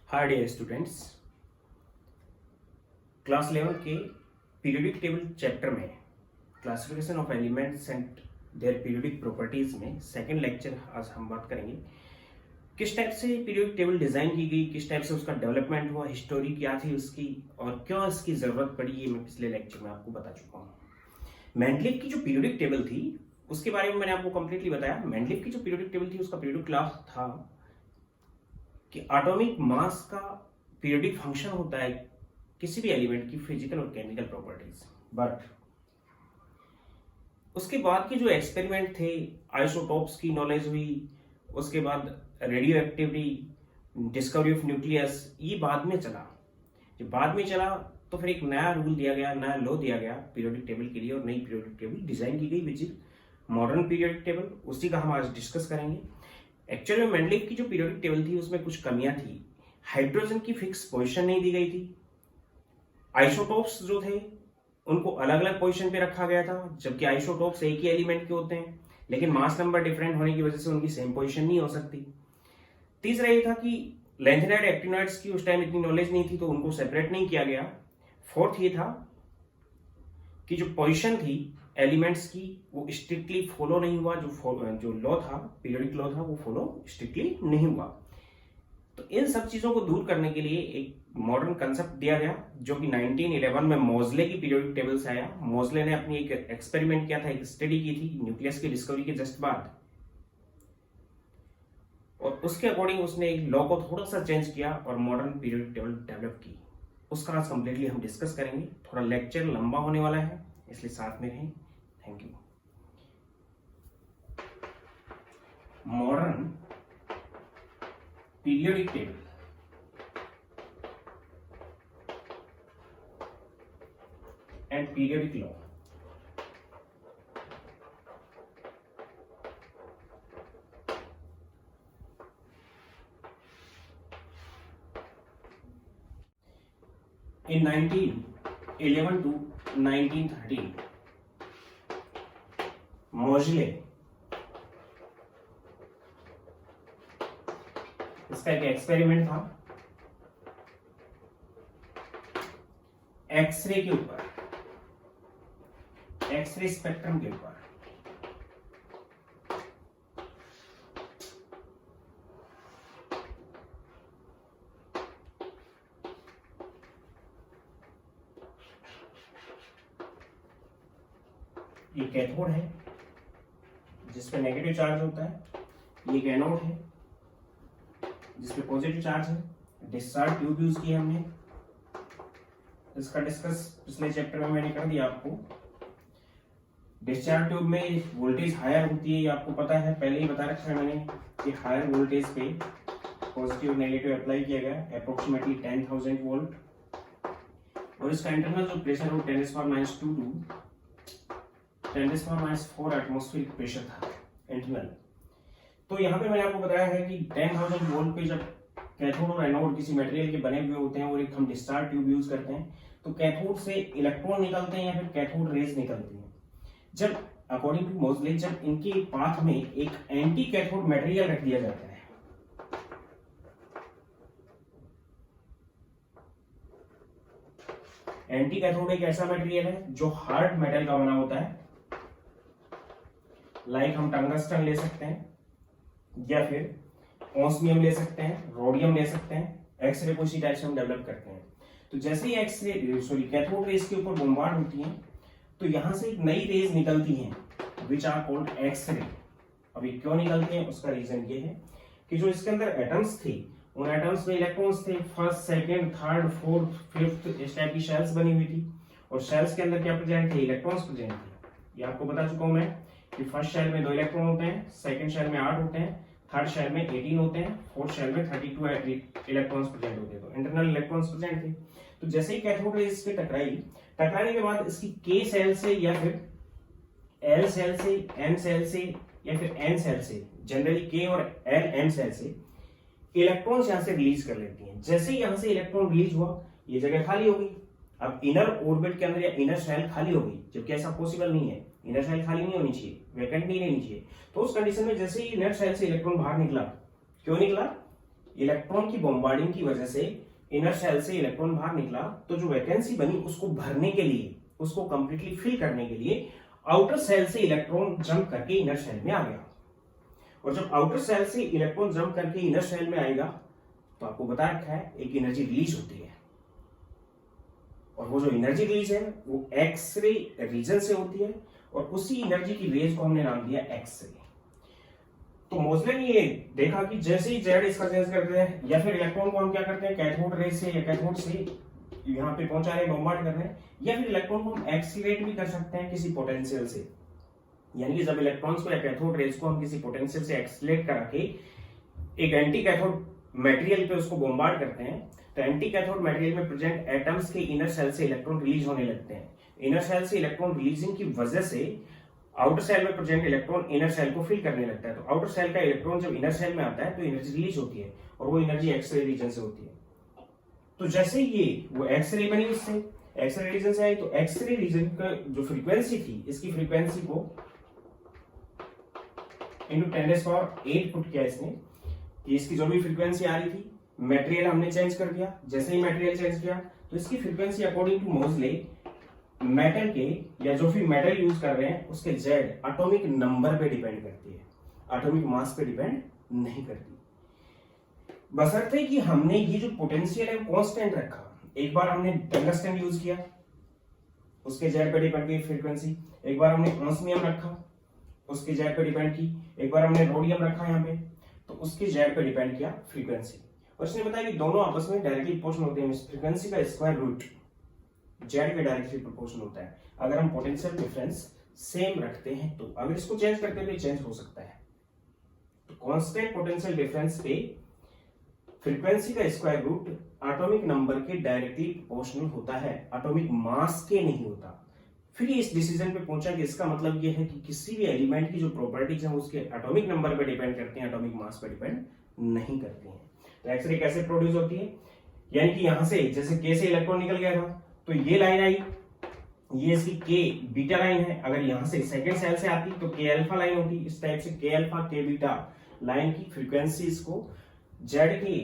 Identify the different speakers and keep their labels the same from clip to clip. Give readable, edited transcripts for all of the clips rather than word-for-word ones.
Speaker 1: Hi dear students, class 11 के periodic table chapter में classification of elements and their periodic properties में second lecture आज हम बात करेंगे। किस टाइप से पीरियोडिक टेबल डिजाइन की गई, किस टाइप से उसका डेवलपमेंट हुआ, हिस्टोरी क्या थी उसकी और क्यों इसकी जरूरत पड़ी, ये मैं पिछले लेक्चर में आपको बता चुका हूँ। मेंडलीव की जो पीरियोडिक टेबल थी उसके बारे में मैंने आपको कंप्लीटली बताया। मेंडलीव की जो पीरियोडिक टेबल थी उसका पीरियोडिक क्लास था कि एटॉमिक मास का पीरियोडिक फंक्शन होता है किसी भी एलिमेंट की फिजिकल और केमिकल प्रॉपर्टीज। बट उसके बाद के जो एक्सपेरिमेंट थे, आइसोटोप्स की नॉलेज हुई, उसके बाद radio activity, discovery of nucleus, ये बाद में चला। जब बाद में चला तो फिर एक नया रूल दिया गया, नया लॉ दिया गया पीरियोडिक टेबल के लिए और नई पीरियोडिक टेबल डिजाइन की गई which is modern periodic table. उसी का हम आज डिस्कस करेंगे। एक्चुअली में मेंडलीव की जो पीरियोडिक टेबल थी उसमें कुछ कमियां थी। हाइड्रोजन की फिक्स पोजीशन नहीं दी गई थी। आइसोटोप्स जो थे उनको अलग अलग पोजीशन पे रखा गया था, जबकि आइसोटोप्स एक ही एलिमेंट के होते हैं लेकिन मास नंबर डिफरेंट होने की वजह से उनकी सेम पोजीशन नहीं हो सकती। तीसरा ये था कि लेंथेनाइड एक्टिनॉइड्स की उस टाइम इतनी नॉलेज नहीं थी तो उनको सेपरेट नहीं किया गया। फोर्थ ये था कि जो पोजीशन थी एलिमेंट्स की वो स्ट्रिक्टली फॉलो नहीं हुआ, जो लॉ था, पीरियोडिक लॉ था, वो फॉलो स्ट्रिक्टली नहीं हुआ। तो इन सब चीजों को दूर करने के लिए एक मॉडर्न कंसेप्ट दिया गया जो कि 1911 में मोजले की पीरियोडिक टेबल से आया। मोजले ने अपनी एक एक्सपेरिमेंट किया था, एक स्टडी की थी न्यूक्लियस की डिस्कवरी के जस्ट बाद, और उसके अकॉर्डिंग उसने एक लॉ को थोड़ा सा चेंज किया और मॉडर्न पीरियोडिक टेबल डेवलप की। उसका आज कंप्लीटली हम डिस्कस करेंगे। थोड़ा लेक्चर लंबा होने वाला है इसलिए साथ में रहें। Thank you. Modern periodic table and periodic law. In 1911 to 1913, मोजले इसका एक एक्सपेरिमेंट था एक्सरे के ऊपर, एक्सरे स्पेक्ट्रम के ऊपर। ये कैथोड है जिसपे नेगेटिव चार्ज होता है, ये एनोड है जिसपे पॉजिटिव चार्ज है। डिस्चार्ज ट्यूब यूज की हमने, इसका डिस्कस पिछले चैप्टर में मैंने कर दिया आपको। डिस्चार्ज ट्यूब में वोल्टेज हायर होती है, ये आपको पता है, पहले ही बता रखा है मैंने कि हायर वोल्टेज पे पॉजिटिव नेगेटिव अप्लाई किया गया, अप्रोक्सीमेटली 10,000 वोल्ट। और इसका इंटरनल जो प्रेशर वो 10⁻² टू 10⁻⁴ एटमॉस्फेरिक प्रेशर था इंटरनल। तो यहाँ पे मैंने आपको बताया है कि 10,000 वोल्ट पे जब कैथोड और एनोड किसी मटेरियल के बने हुए होते हैं और एक हम डिस्चार्ज ट्यूब यूज करते हैं तो कैथोड से इलेक्ट्रॉन निकलते हैं या फिर कैथोड रेज निकलती हैं। जब अकॉर्डिंग टू मोजले जब इनके पाथ में एक एंटी कैथोड मटेरियल रख दिया जाता है, एंटी कैथोड एक ऐसा मटेरियल है जो हार्ड मेटल का बना होता है, लाइक हम टंगस्टन ले सकते हैं या फिर ऑस्मियम ले सकते हैं, रोडियम ले सकते हैं। एक्सरे को इसी टाइप से हम डेवलप करते हैं। तो जैसे ही कैथोड रेज के ऊपर बम्बार्ड होती हैं तो यहां से एक नई रेज निकलती हैं विच आर कॉल्ड एक्सरे। अभी क्यों निकलती हैं उसका रीजन ये है कि जो इसके अंदर एटम्स थे उन एटम्स में इलेक्ट्रॉन्स थे, first, second, third, fourth, fifth, इस टाइप की शेल्स बनी हुई थी और शेल्स के अंदर क्या प्रेजेंट थे, इलेक्ट्रॉन्स प्रेजेंट थे। ये आपको बता चुका हूं मैं कि फर्स्ट शेल में 2 इलेक्ट्रॉन होते हैं, सेकंड शेल में 8 होते हैं, थर्ड शेल में 18 होते हैं, फोर्थ शेल में 32 इलेक्ट्रॉन्स प्रेजेंट होते हैं। तो इंटरनल इलेक्ट्रॉन्स प्रेजेंट थे। तो जैसे ही कैथोड रेज पे टकराने के बाद इसकी के सेल से या फिर एल सेल से, एम सेल से या फिर एन सेल से, जनरली के और एल एम सेल से इलेक्ट्रॉन्स यहां से रिलीज कर लेती हैं। जैसे ही यहां से इलेक्ट्रॉन रिलीज हुआ ये जगह खाली हो गई। अब इनर ऑर्बिट के अंदर या इनर शेल खाली हो गई, जबकि ऐसा पॉसिबल नहीं है। इनर शेल खाली नहीं होनी चाहिए, वैकेंट नहीं रहनी चाहिए। तो उस कंडीशन में जैसे ही इनर शेल से इलेक्ट्रॉन बाहर निकला, क्यों निकला, इलेक्ट्रॉन की बॉम्बार्डिंग की वजह से इनर शेल से इलेक्ट्रॉन बाहर निकला, तो जो वैकेंसी बनी उसको भरने के लिए, उसको कंप्लीटली फिल करने के लिए आउटर सेल से इलेक्ट्रॉन जंप करके इनर शेल में आ गया। और जब आउटर सेल से इलेक्ट्रॉन जंप करके इनर शेल में आएगा तो आपको बता रखा है एक एनर्जी रिलीज होती है, और वो जो एनर्जी रिलीज है वो एक्सरे रीजन से होती है, और उसी एनर्जी की रेज को हमने नाम दिया एक्सरे। तो मोजले ने ये देखा कि जैसे ही जेड इसका चेंज करते हैं, या फिर इलेक्ट्रॉन को हम क्या करते हैं कैथोड रे से या कैथोड से यहाँ पे पहुंचा रहे हैं, बॉम्बार्ड कर रहे हैं, या फिर इलेक्ट्रॉन को हम एक्सीलरेट भी कर सकते हैं किसी पोटेंशियल से। यानी कि जब इलेक्ट्रॉन्स को या कैथोड रेज को हम किसी पोटेंशियल से एक्सीलरेट करा के एक एंटी कैथोड मटेरियल पे उसको बॉम्बार्ड करते हैं, तो एंटी कैथोड मटेरियल में प्रेजेंट एटम्स के इनर सेल से इलेक्ट्रॉन रिलीज होने लगते हैं। इनर सेल से इलेक्ट्रॉन रिलीजिंग की वजह से आउटर सेल में प्रेजेंट इलेक्ट्रॉन इनर सेल को फिल करने लगता है। तो आउटर सेल का इलेक्ट्रॉन जब इनर सेल में आता है तो एनर्जी रिलीज होती है, और वो एनर्जी एक्सरे रीजन से होती है। तो जैसे ये वो एक्सरे बनी, उससे एक्सरे रीजन से आई, तो एक्सरे रीजन का जो फ्रीक्वेंसी थी, इसकी फ्रीक्वेंसी को इंटू 10⁸ पुट किया इसने, कि इसकी जो भी फ्रीक्वेंसी आ रही थी, मटेरियल हमने चेंज कर दिया। जैसे ही मटेरियल चेंज किया तो इसकी फ्रीक्वेंसी अकॉर्डिंग टू मोजले मेटल के, या जो भी मेटल यूज कर रहे हैं उसके जेड एटॉमिक नंबर पे डिपेंड करती है, एटॉमिक मास पे डिपेंड नहीं करती। बशर्ते कि हमने ये जो पोटेंशियल है कांस्टेंट रखा। एक बार हमने टंगस्टन यूज किया, उसके जेड पे डिपेंड की फ्रीक्वेंसी। एक बार हमने ऑस्मियम रखा, उसके जेड पे डिपेंड की। एक बार हमने रोडियम रखा यहाँ पे, तो उसके जेड पे डिपेंड किया फ्रीक्वेंसी। और इसने बताया कि दोनों आपस में डायरेक्टली प्रोपोर्शनल होते हैं। फ्रीक्वेंसी का स्क्वायर रूट जेड के डायरेक्टली प्रोपोर्शनल होता है अगर हम पोटेंशियल डिफरेंस सेम रखते हैं। तो अगर इसको चेंज करते हैं तो चेंज हो सकता है। तो कांस्टेंट पोटेंशियल डिफरेंस पे फ्रीक्वेंसी का स्क्वायर रूट एटॉमिक नंबर के डायरेक्टली प्रोपोर्शनल होता है, एटॉमिक मास के नहीं होता। फिर इस डिसीजन पे पहुंचा कि इसका मतलब यह है कि किसी भी एलिमेंट की जो प्रॉपर्टीज हैं उसके एटॉमिक नंबर पे डिपेंड करती हैं, एटॉमिक मास पे डिपेंड नहीं करती हैं। तो एक्सरे कैसे प्रोड्यूस होती है, यानी कि यहां से जैसे के से इलेक्ट्रॉन निकल गया था, तो ये लाइन आई, ये इसकी के बीटा लाइन है। अगर यहां से सेकंड सेल से आती तो के अल्फा लाइन होती। इस टाइप से के अल्फा के बीटा लाइन की फ्रीक्वेंसीज को जेड के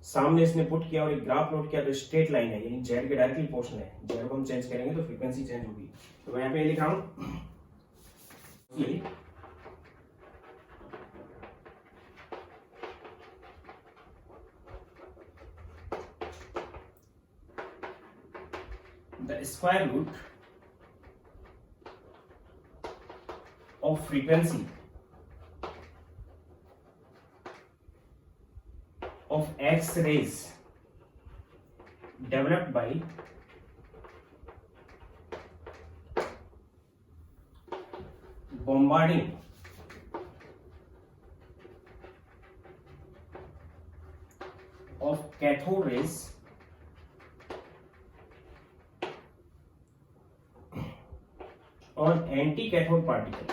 Speaker 1: सामने इसने पुट किया और एक ग्राफ प्लॉट किया, तो स्ट्रेट लाइन है, यानी जेड के डायरेक्टली प्रोपोर्शनल है। जेड को हम चेंज करेंगे तो फ्रीक्वेंसी चेंज होगी। तो मैं यहाँ पे लिख रहा हूं the square root of frequency of X-rays developed by bombarding of cathode rays on anti-cathode particle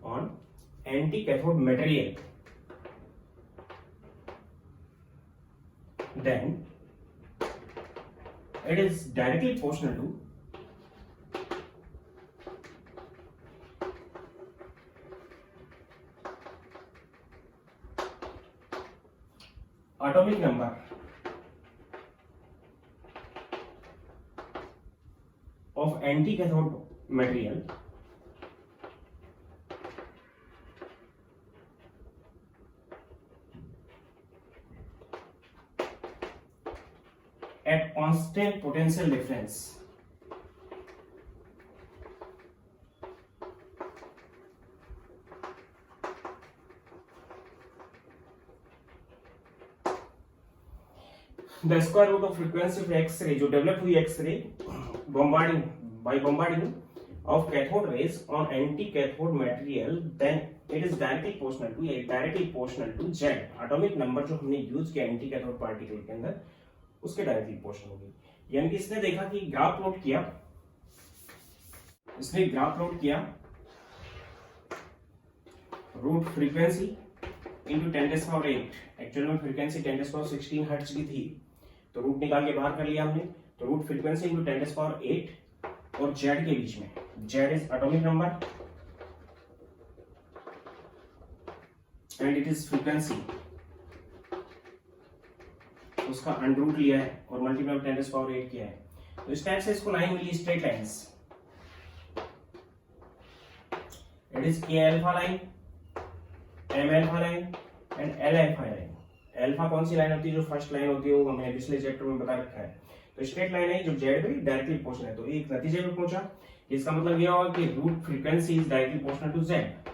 Speaker 1: on anti-cathode material, then it is directly proportional to atomic number of anti-cathode material at constant potential difference the square root of frequency of X-ray जो develop हुई X-ray bombarding of cathode rays on anti-cathode material, then it is directly proportional to Z atomic number जो हमने use किया anti-cathode particle के अंदर, उसके directly proportional होगी। यानी कि इसने देखा कि ग्राफ प्लॉट किया, इसने ग्राफ प्लॉट किया रूट फ्रीक्वेंसी इंटू 10⁸, एक्चुअल में फ्रीक्वेंसी 10⁻16 हर्ट्ज की थी, तो रूट निकाल के बाहर कर लिया हमने। तो रूट फ्रीक्वेंसी इंटू 10⁸ और जेड के बीच में, Z is atomic number and it is frequency, उसका अंडर रूट लिया है और मल्टीप्लाई 10⁸ किया है। तो इस टाइप से इसको लाइन मिली, straight lines. It is K alpha line, M alpha line and L alpha line. Alpha कौन सी लाइन होती है? जो फर्स्ट लाइन होती है, वो हमने पिछले चैप्टर में बता रखा है। तो स्ट्रेट लाइन है जो जेड पे डायरेक्टली प्रोपोर्शनल है। तो एक नतीजे पे पहुंचा, इसका मतलब यह होगा कि root frequency is directly proportional to Z.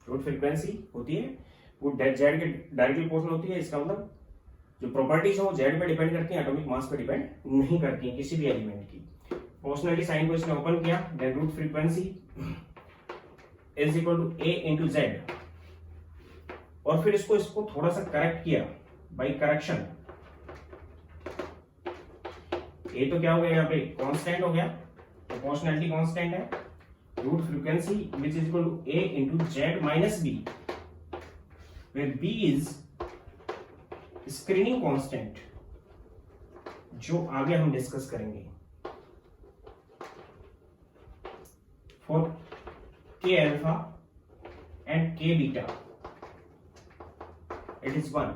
Speaker 1: Root frequency होती है वो जेड के डायरेक्टली प्रोपोर्शनल होती है। इसका मतलब जो प्रॉपर्टीज है वो जेड पे डिपेंड करती है, एटॉमिक मास पे डिपेंड नहीं करती है किसी भी एलिमेंट की। प्रोपोर्शनलिटी साइन को इसने ओपन किया, then root frequency is equal to a into Z, और फिर इसको थोड़ा सा करेक्ट किया बाय करेक्शन। ए तो क्या हो गया यहाँ पे? कांस्टेंट हो गया, प्रोपोर्शनलिटी कांस्टेंट है। Root frequency which is equal to a into Z minus b, where b is screening constant, जो आगे हम डिस्कस करेंगे। For K alpha and K beta it is 1,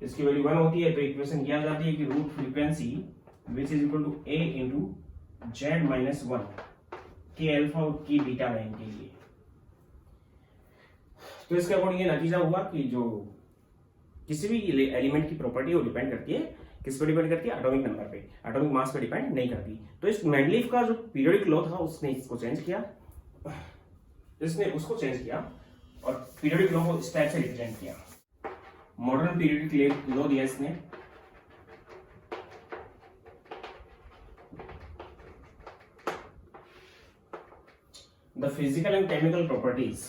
Speaker 1: इसकी वैल्यू 1 होती है तो इक्वेशन किया जाती है कि root frequency which is equal to a into Z minus 1 K alpha और के बीटा लाइन के लिए। तो इसके अकॉर्डिंग ये नतीजा हुआ कि जो किसी भी एलिमेंट की प्रॉपर्टी वो डिपेंड करती है, किस पे डिपेंड करती है? एटॉमिक नंबर पे, एटॉमिक मास पे डिपेंड नहीं करती। तो इस मेंडलीफ का जो पीरियोडिक लॉ था उसने इसको चेंज किया, इसने उसको चेंज किया और पीरियोडिक लॉ को इस टाइप से रिप्रेजेंट किया। मॉडर्न पीरियोडिक लॉ दिया इसने। The physical and chemical properties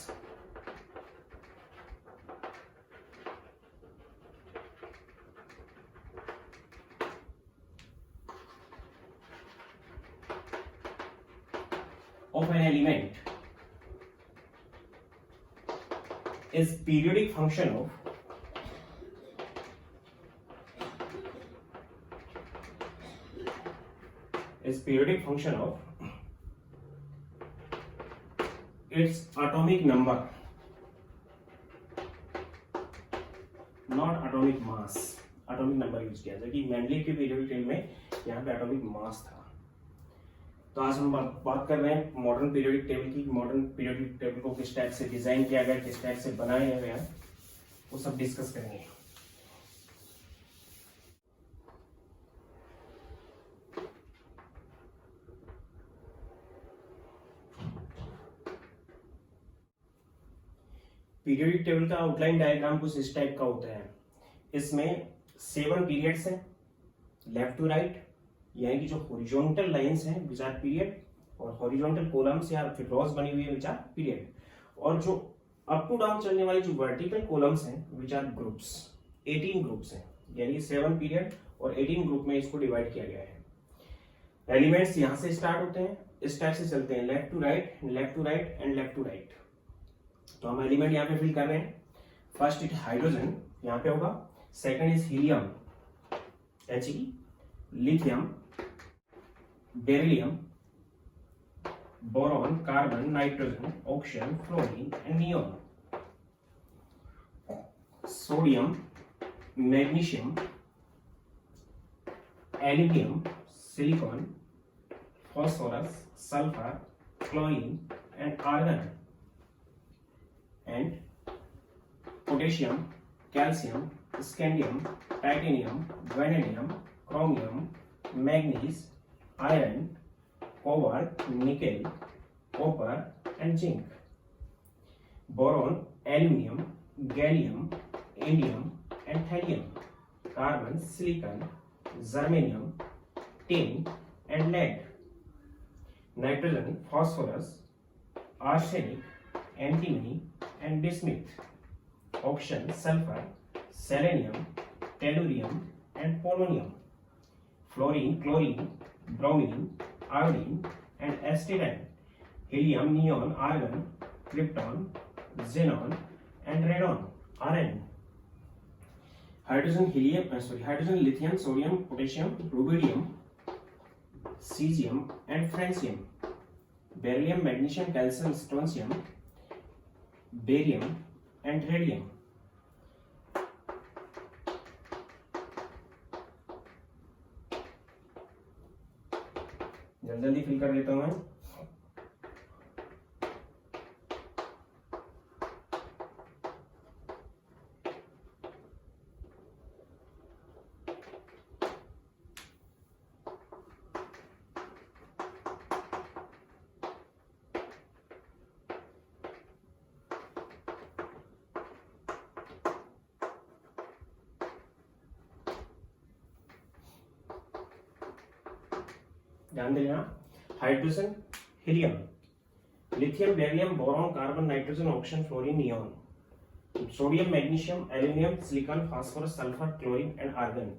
Speaker 1: of an element is periodic function of its atomic number, not atomic mass। atomic number use किया, जबकि मेंडलीफ के पीरियोडिक टेबल में यहाँ पे एटॉमिक मास था। तो आज हम बात कर रहे हैं मॉडर्न पीरियोडिक टेबल की। मॉडर्न पीरियोडिक टेबल को किस टाइप से डिजाइन किया गया, किस टाइप से बनाया गया, वो सब डिस्कस करेंगे। पीरियोडिक टेबल का आउटलाइन डायग्राम कुछ इस टाइप का होता है। इसमें 7 पीरियड्स हैं लेफ्ट टू राइट, यानी कि जो हॉरिजॉन्टल लाइंस हैं विच आर पीरियड, और हॉरिजॉन्टल कॉलम्स या फिर रॉस बनी हुई है विच आर पीरियड, और जो अप टू डाउन चलने वाली जो वर्टिकल कॉलम्स हैं विच आर ग्रुप्स। 18 ग्रुप्स हैं, यानी 7 पीरियड और 18 ग्रुप में इसको डिवाइड किया गया है। एलिमेंट्स यहां से स्टार्ट होते हैं, इस टाइप से चलते हैं, left to right, left to right and left to right. तो हम एलिमेंट यहाँ पे फिल कर रहे हैं। फर्स्ट इट हाइड्रोजन यहाँ पे होगा, second is helium He, lithium, beryllium, boron, carbon, nitrogen, oxygen, fluorine and neon. Sodium, magnesium, aluminium, silicon, phosphorus, sulfur, chlorine and argon, and potassium, calcium, scandium, titanium, vanadium, chromium, manganese, iron, cobalt, nickel, copper and zinc. Boron, aluminium, gallium, indium and thallium. Carbon, silicon, germanium, tin and lead. Nitrogen, phosphorus, arsenic, antimony and bismuth. Oxygen, sulfur, selenium, tellurium and polonium. Fluorine, chlorine, bromine, iodine and acetylene. Helium, neon, argon, krypton, xenon and radon, Rn. Hydrogen, lithium, sodium, potassium, rubidium, cesium and francium. Beryllium, magnesium, calcium, strontium, barium and radium. जल्दी जल्दी fill कर देता हूं मैं। ध्यान देना, hydrogen helium, lithium beryllium boron carbon nitrogen oxygen fluorine neon, sodium magnesium aluminium silicon phosphorus sulphur chlorine and argon,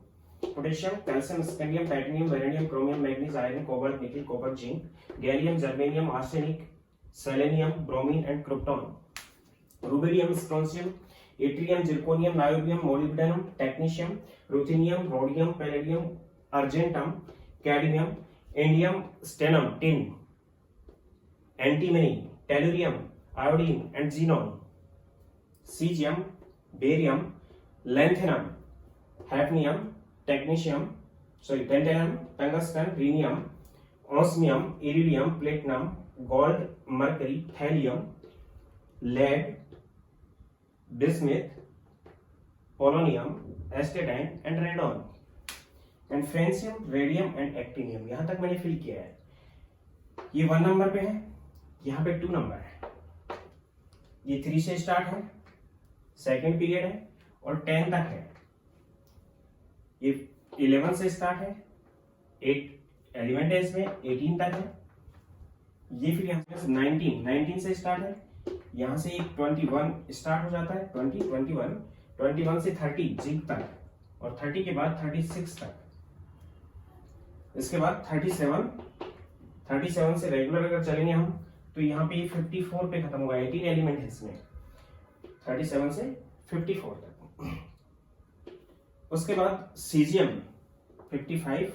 Speaker 1: potassium calcium scandium titanium beryllium chromium manganese iron cobalt nickel copper zinc, gallium germanium arsenic selenium bromine and krypton, rubidium strontium yttrium zirconium niobium molybdenum technetium ruthenium rhodium palladium argentum cadmium indium stannum tin antimony tellurium iodine and xenon, caesium barium lanthanum hafnium technetium tantalum tungsten rhenium osmium iridium platinum gold mercury thallium lead bismuth polonium astatine and radon and francium radium and actinium. यहां तक मैंने fill किया है। ये 1 number पे है, यहाँ पे 2 नंबर है, ये 3 से स्टार्ट है, सेकंड पीरियड है और 10 तक है। ये 11 से स्टार्ट है, 8 एलिमेंट है इसमें, 18 तक है। ये फिर यहाँ से 19 से स्टार्ट है, यहाँ से 21 स्टार्ट हो जाता है, 21 से 30 जिंक तक और 30 के बाद 36 तक। इसके बाद 37 से रेगुलर अगर चलेंगे हम तो यहाँ पे 54 पे खत्म होगा। 18 एलिमेंट है इसमें, 37 से 54 तक। उसके बाद caesium 55,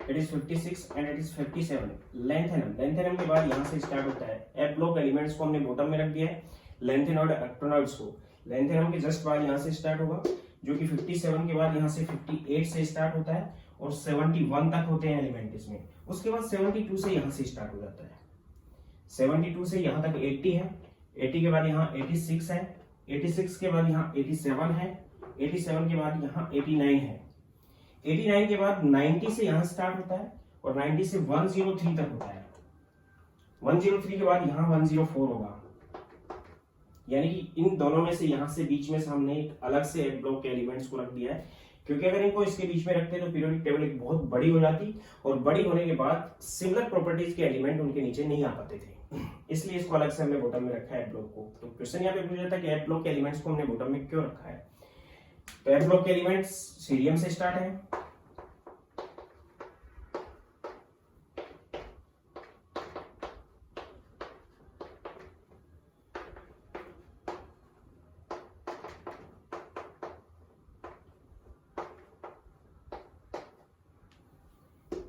Speaker 1: it is 56 and it is 57। Lanthanum के बाद यहाँ से स्टार्ट होता है। एफ ब्लॉक एलिमेंट्स को हमने बॉटम में रख दिया है, लेंथेनॉइड एक्टिनॉइड्स को लेंथेनम के जस्ट बाद यहाँ से स्टार्ट होगा, जो कि 57 के बाद यहाँ से 58 से स्टार्ट होता है और 71 तक होते हैं एलिमेंट इसमें। उसके बाद 72 से यहाँ से स्टार्ट हो जाता है, 72 से यहाँ तक 80 है, 80 के बाद यहाँ 86 है, 86 के बाद यहाँ 87 है, 87 के बाद यहाँ 89 है, 89 के बाद 90 से यहाँ स्टार्ट होता है और 90 से 103 तक होता है। 103 के बाद यहाँ 104 होगा। यानी कि इन दोनों में से यहाँ से बीच में से हमने एक अलग से एक ब्लॉक के एलिमेंट्स को रख दिया है, क्योंकि अगर इनको इसके बीच में रखते तो पीरियोडिक टेबल एक बहुत बड़ी हो जाती और बड़ी होने के बाद सिमिलर प्रॉपर्टीज के एलिमेंट उनके नीचे नहीं आ पाते थे। इसलिए इसको अलग से हमने बॉटम में रखा है ब्लॉक को। तो क्वेश्चन यहाँ पे पूछा जाता है कि एफ ब्लॉक के एलिमेंट्स को हमने बॉटम में क्यों रखा है। तो एफ ब्लॉक के एलिमेंट्स सीरियम से स्टार्ट है,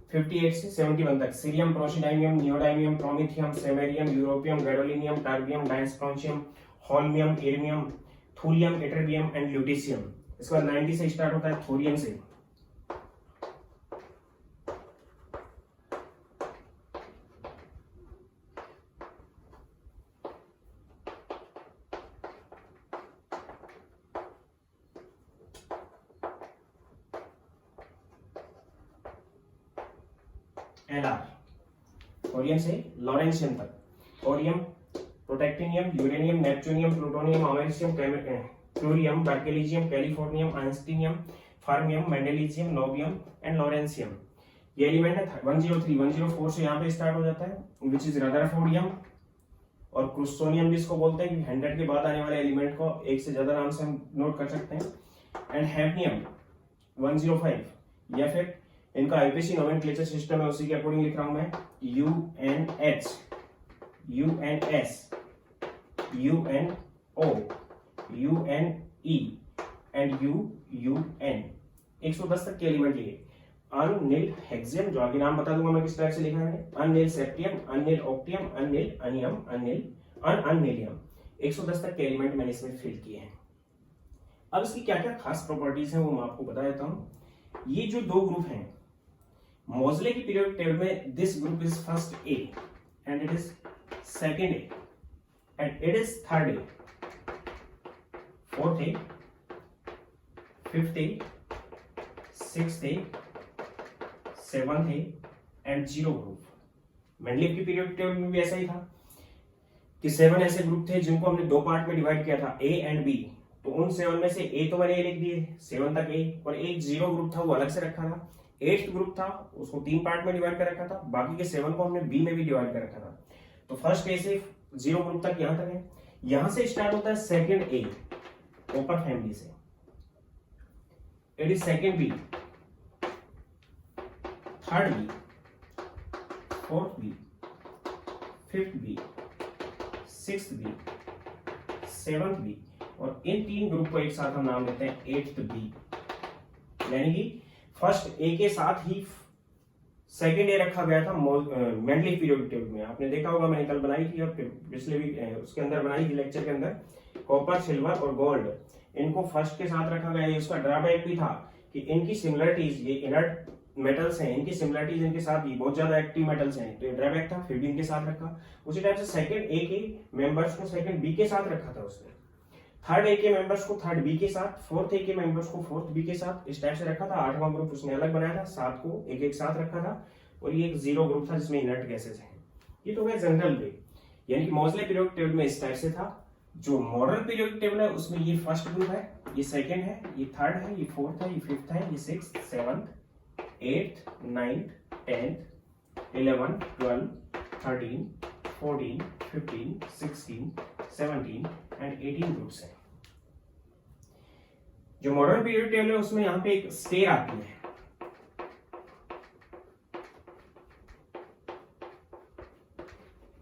Speaker 1: (58) से 71 तक cerium, praseodymium, neodymium, promethium, samarium, europium, gadolinium, terbium, dysprosium, holmium, erbium, thulium, ytterbium and lutetium. इसके बाद 90 से स्टार्ट होता है थोरियम से, LR। थोरियम से लॉरेंशियम तक, thorium, protactinium, uranium, neptunium, plutonium, americium, curium, berkelium, californium, einsteinium, fermium, mendelevium, nobelium and lawrencium. ये element है 103, 104 से यहाँ पे स्टार्ट हो जाता है, विच इज रदरफोर्डियम और क्रूस्टोनियम भी इसको बोलते हैं, 100 के बाद आने वाले एलिमेंट को एक से ज्यादा नाम से हम नोट कर सकते हैं। एंड हैफनियम 105, या फिर इनका आईपीसी नोमेनक्लेचर सिस्टम है, उसी के अकॉर्डिंग लिख रहा हूं मैं, UNH, UNS, UNO, UNE and UUN। 110 तक के एलिमेंट लिए अननील हेक्सियम, जो आगे नाम बता दूंगा मैं किस टाइप से लिखा है, अननील सेप्टियम, अननील ऑक्टियम, अननील अनियम, अननील अननीलियम। 110 तक के एलिमेंट मैंने इसमें फिल किए हैं। अब इसकी क्या क्या खास प्रॉपर्टीज हैं वो मैं आपको बता देता हूं। ये जो दो ग्रुप हैं मोजले की पीरियोडिक टेबल में, this group is first A and it is second A and it is third A, fourth A, fifth A, sixth A, seventh A and zero group. Mendeleev की पीरियोडिक टेबल में भी ऐसा ही था कि 7 ऐसे group थे जिनको हमने दो पार्ट में डिवाइड किया था, ए एंड बी। तो उन 7 में से ए तो मैंने ए लिख दिए, 7 तक ए, और एक जीरो ग्रुप था वो अलग से रखा था। 8th ग्रुप था उसको 3 पार्ट में डिवाइड कर रखा था, बाकी के 7 को हमने बी में भी डिवाइड कर रखा था। तो फर्स्ट ए से जीरो ग्रुप तक यहां तक है। यहां से स्टार्ट होता है सेकेंड ए कॉपर फैमिली से, it is second B, third B, fourth B, fifth B, sixth B, seventh B, और इन 3 ग्रुप को एक साथ हम नाम देते हैं 8th बी। यानी कि फर्स्ट ए के साथ ही सेकेंड ए रखा गया था मेंडलीव पीरियोडिक टेबल में। आपने देखा होगा, मैंने कल बनाई थी, अब पिछले भी उसके अंदर बनाई थी लेक्चर के अंदर, कॉपर, सिल्वर और गोल्ड इनको फर्स्ट के साथ रखा गया। इसका ड्रॉबैक भी था कि इनकी सिमिलरिटीज, ये इनर्ट मेटल्स हैं, इनकी सिमिलरिटीज इनके साथ ये बहुत ज्यादा एक्टिव मेटल्स हैं, तो ये ड्रॉबैक था, फिर भी इनके साथ रखा। उसी टाइप से सेकंड ए के मेंबर्स को सेकंड बी के साथ रखा था उसने, थर्ड ए के मेंबर्स को थर्ड बी के साथ, फोर्थ ए के मेंबर्स को फोर्थ बी के साथ, इस टाइप से रखा था। 8वां ग्रुप उसने अलग बनाया था, 7 को एक एक साथ रखा था, और ये एक जीरो ग्रुप था जिसमें इनर्ट गैसेस हैं। ये तो है जनरल वे, यानी कि मोजले पीरियोडिक टेबल में इस टाइप से था। जो मॉडर्न पीरियोडिक टेबल है उसमें ये फर्स्ट ग्रुप है, ये सेकंड है, ये थर्ड है, ये फोर्थ है, ये फिफ्थ है, ये sixth, seventh, 8th, 9th, 10th, 11, 12, 13, 14, 15, 16, 17 and 18 groups हैं। जो मॉडर्न पीरियोडिक टेबल है उसमें यहां पे एक स्टेयर आती है,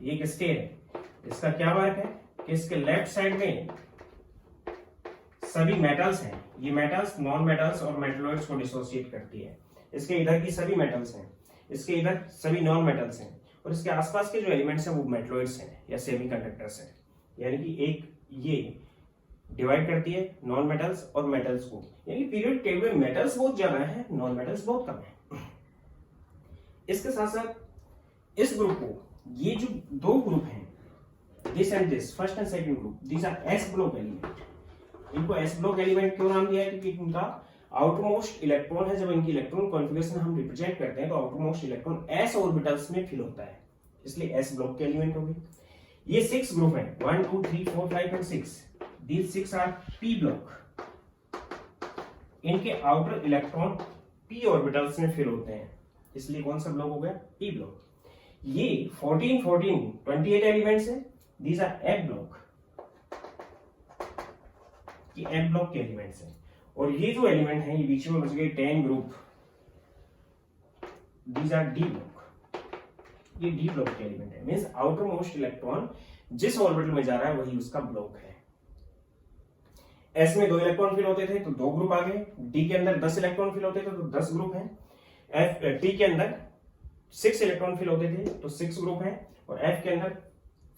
Speaker 1: ये एक स्टेयर है। इसका क्या वर्क है कि इसके लेफ्ट साइड में सभी मेटल्स हैं, ये मेटल्स नॉन मेटल्स और मेटलॉइड्स को डिसोसिएट करती है। इसके इधर की सभी मेटल्स हैं, इसके इधर सभी नॉन मेटल्स हैं, और इसके आसपास के जो एलिमेंट्स हैं वो मेटलॉइड्स हैं या सेमीकंडक्टर्स हैं। यानी कि एक ये डिवाइड करती है नॉन मेटल्स और मेटल्स को, यानी पीरियोडिक टेबल में मेटल्स बहुत ज्यादा है, नॉन मेटल्स बहुत कम है। इसके साथ साथ इस ग्रुप को, ये जो दो ग्रुप हैं this and this, first and second group, these R S block element. इनको एस ब्लॉक एलिमेंट क्यों नाम दिया है? क्योंकि इनका आउटरमोस्ट इलेक्ट्रॉन है, जब इनकी इलेक्ट्रॉन कॉन्फ़िगरेशन हम रिप्रेजेंट करते हैं तो आउटरमोस्ट इलेक्ट्रॉन एस ऑर्बिटल्स में फिल होता है, इसलिए एस ब्लॉक के एलिमेंट हो गए। ये 6 ग्रुप हैं, 1 2 3 4 5 and 6, these 6 R P block. इनके आउटर इलेक्ट्रॉन पी ऑर्बिटल्स में फिल होते हैं, इसलिए कौन सा ब्लॉक हो गया? P block. ये 14 14 28 एलिमेंट्स हैं, these आर एफ ब्लॉक, ये एफ ब्लॉक के एलिमेंट्स हैं। और ये जो एलिमेंट हैं ये बीच में बच गए 10 group, these R D block, ये डी ब्लॉक के एलिमेंट है। मींस आउटर मोस्ट इलेक्ट्रॉन जिस ऑर्बिटल में जा रहा है वही उसका ब्लॉक है। एस में 2 इलेक्ट्रॉन फिल होते थे तो 2 ग्रुप आ गए, डी के अंदर 10 इलेक्ट्रॉन फिल होते थे तो 10 ग्रुप हैं, एफ टी के अंदर 6 इलेक्ट्रॉन फिल होते थे तो 6 ग्रुप हैं, और एफ के अंदर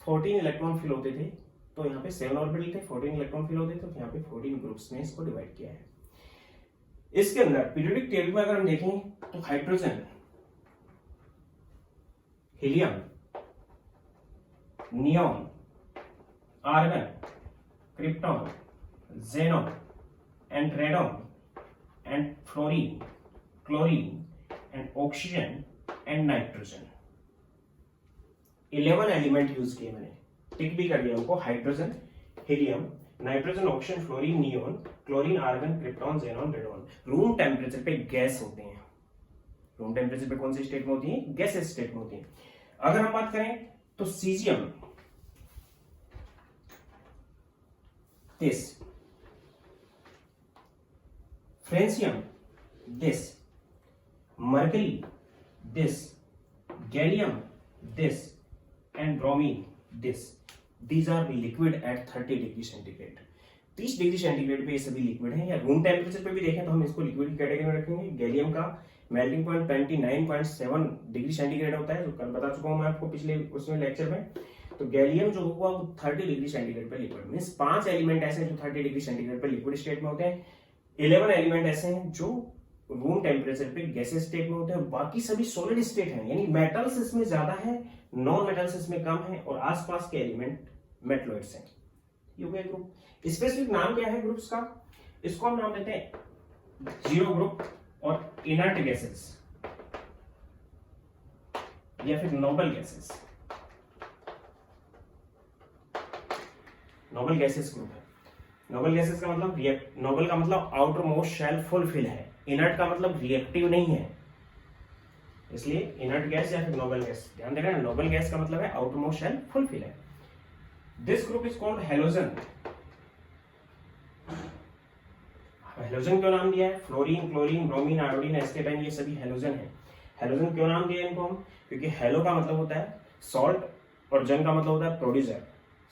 Speaker 1: 14 इलेक्ट्रॉन फिल होते थे तो यहाँ पे 7 ऑर्बिटल थे, 14 इलेक्ट्रॉन फिल होते थे, तो यहाँ पे 14 ग्रुप्स में इसको डिवाइड किया है। इसके अंदर पीरियोडिक टेबल में अगर हम देखें तो hydrogen, helium, neon, argon, krypton, xenon and radon and fluorine, chlorine and oxygen and nitrogen, 11 element use किए मैंने, टिक भी कर दिया उनको। Hydrogen, helium, nitrogen, oxygen, fluorine, neon, chlorine, argon, krypton, xenon, radon. Room temperature पे gas होते हैं। Room temperature पे कौन सी स्टेट में होती है? गैसेस स्टेट में होती है। अगर हम बात करें तो caesium, this, francium, this, mercury, this, gallium, this and bromine, this, these are liquid at 30 degree centigrade. 30 degree centigrade पे ये सभी लिक्विड हैं, या रूम टेम्परेचर पे भी देखें तो हम इसको लिक्विड की कैटेगरी में रखेंगे। गैलियम का मेल्टिंग पॉइंट 29.7 डिग्री सेंटीग्रेड होता है, जो कल बता चुका हूं मैं आपको पिछले उसमें लेक्चर में। तो गैलियम जो होगा वो 30 डिग्री सेंटीग्रेड पे लिक्विड, मीन्स 5 एलिमेंट ऐसे हैं जो 30 डिग्री सेंटीग्रेड पे लिक्विड स्टेट में होते हैं, 11 एलिमेंट ऐसे हैं जो रूम टेम्परेचर पे गैसेस स्टेट में होते हैं, और बाकी सभी सॉलिड स्टेट हैं, यानी मेटल्स इसमें ज्यादा है, नॉन मेटल्स इसमें कम है, और आसपास के एलिमेंट मेटलॉइड्स हैं। ये हो गया ग्रुप। स्पेसिफिक नाम क्या है ग्रुप्स का? इसको हम नाम देते हैं जीरो ग्रुप और इनर्ट गैसेस या फिर noble gases. Noble gases group है। नोबल गैसेस का मतलब नोबल का मतलब आउटर मोस्ट शेल फुलफिल है, इनर्ट का मतलब रिएक्टिव नहीं है, इसलिए इनर्ट गैस या फिर नोबल गैस। ध्यान देना, नोबल गैस का मतलब है आउटर मोस्ट शेल फुलफिल है। This group is called halogen. Halogen क्यों नाम दिया है? फ्लोरीन, क्लोरीन, ब्रोमीन, आयोडीन, एस्केटाइन, ये सभी हैलोजन है। हैलोजन क्यों नाम दिया है इनको हम? क्योंकि हेलो का मतलब होता है सॉल्ट और जन का मतलब होता है प्रोड्यूसर।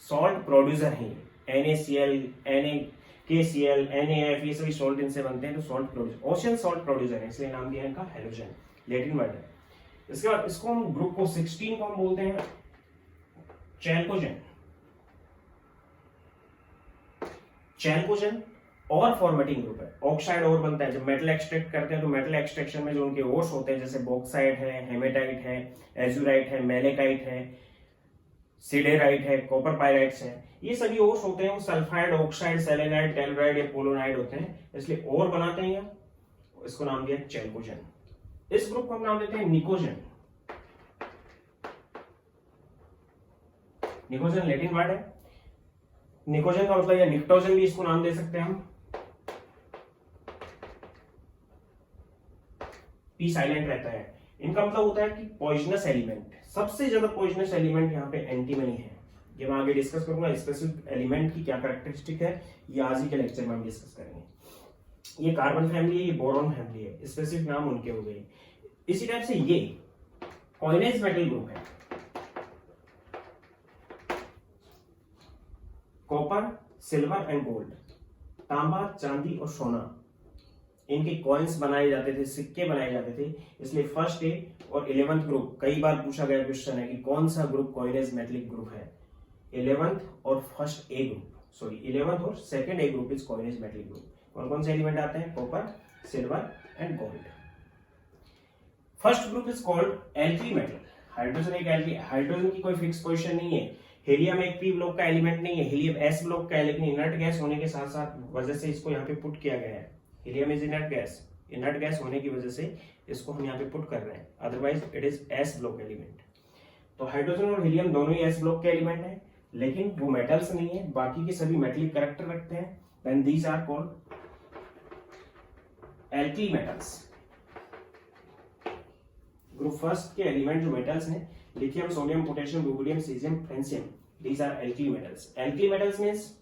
Speaker 1: सॉल्ट प्रोड्यूसर है, NaCl, NaKCl, NaF, ये सभी सॉल्ट इनसे बनते हैं, तो salt producer, ocean salt producer है, इसलिए नाम दिया है इनका हैलोजन, लैटिन वर्ड है। इसके बाद इसको हम ग्रुप को 16 को हम बोलते हैं चैल्कोजन। चैल्कोजन और फॉर्मेटिंग ग्रुप है। ऑक्साइड और बनता है, जब मेटल एक्सट्रैक्ट करते हैं तो मेटल एक्सट्रैक्शन में जो उनके ओर्स होते हैं, जैसे बॉक्साइट है, हेमेटाइट है, एजुराइट है, मेलेकाइट है, सिडेराइट है, कॉपर पायराइट्स है, ये सभी ओर्स होते हैं, वो सल्फाइड, ऑक्साइड, सेलेनाइड, टेलुराइड या पोलोनाइड होते हैं, इसलिए और बनाते हैं या इसको नाम दिया चैल्कोजन। इस ग्रुप को हम नाम देते हैं निकोजन। निकोजन लैटिन वर्ड है। निकोजन का मतलब या निक्टोजन भी इसको नाम दे सकते हैं हम। पी साइलेंट रहता है। इनका मतलब होता है कि पॉइजनस एलिमेंट। सबसे ज्यादा पॉइजनस एलिमेंट यहाँ पे एंटीमनी है। ये मैं आगे डिस्कस करूंगा, स्पेसिफिक एलिमेंट की क्या कैरेक्टरिस्टिक है, ये आज ही के लेक्चर में हम डिस्कस करेंगे। ये कार्बन फैमिली है, ये बोरॉन फैमिली है, स्पेसिफिक नाम उनके हो गए। इसी टाइप से ये कॉइनेज मेटल ग्रुप है। कॉपर, सिल्वर एंड गोल्ड, तांबा, चांदी और सोना, इनके कॉइन्स बनाए जाते थे, सिक्के बनाए जाते थे, इसलिए फर्स्ट ए और 11th ग्रुप, कई बार पूछा गया क्वेश्चन है कि कौन सा ग्रुप कॉइनेज मेटलिक ग्रुप है। 11th और first A group, sorry 11th और second A group is coinage metallic group. कौन कौन से एलिमेंट आते हैं? Copper, silver and gold. First group is called एल्की metal. Hydrogen एक एल्की, हाइड्रोजन की कोई फिक्स पोजीशन नहीं है। हीलियम एक पी ब्लॉक का एलिमेंट नहीं है, हीलियम एस ब्लॉक का है, लेकिन इनर्ट गैस होने के साथ साथ वजह से इसको यहाँ पे पुट किया गया है। Helium is inert gas, inert gas होने की वजह से इसको हम यहाँ पे पुट कर रहे हैं, otherwise it is S block element. तो हाइड्रोजन और हीलियम दोनों ही एस ब्लॉक के एलिमेंट है, लेकिन वो मेटल्स नहीं है, बाकी के सभी मेटलिक कैरेक्टर रखते हैं। Then these are called एल्की metals. Group first के एलिमेंट जो मेटल्स हैं, lithium, sodium, potassium, rubidium, caesium, francium, these are एल्की metals. एल्की metals means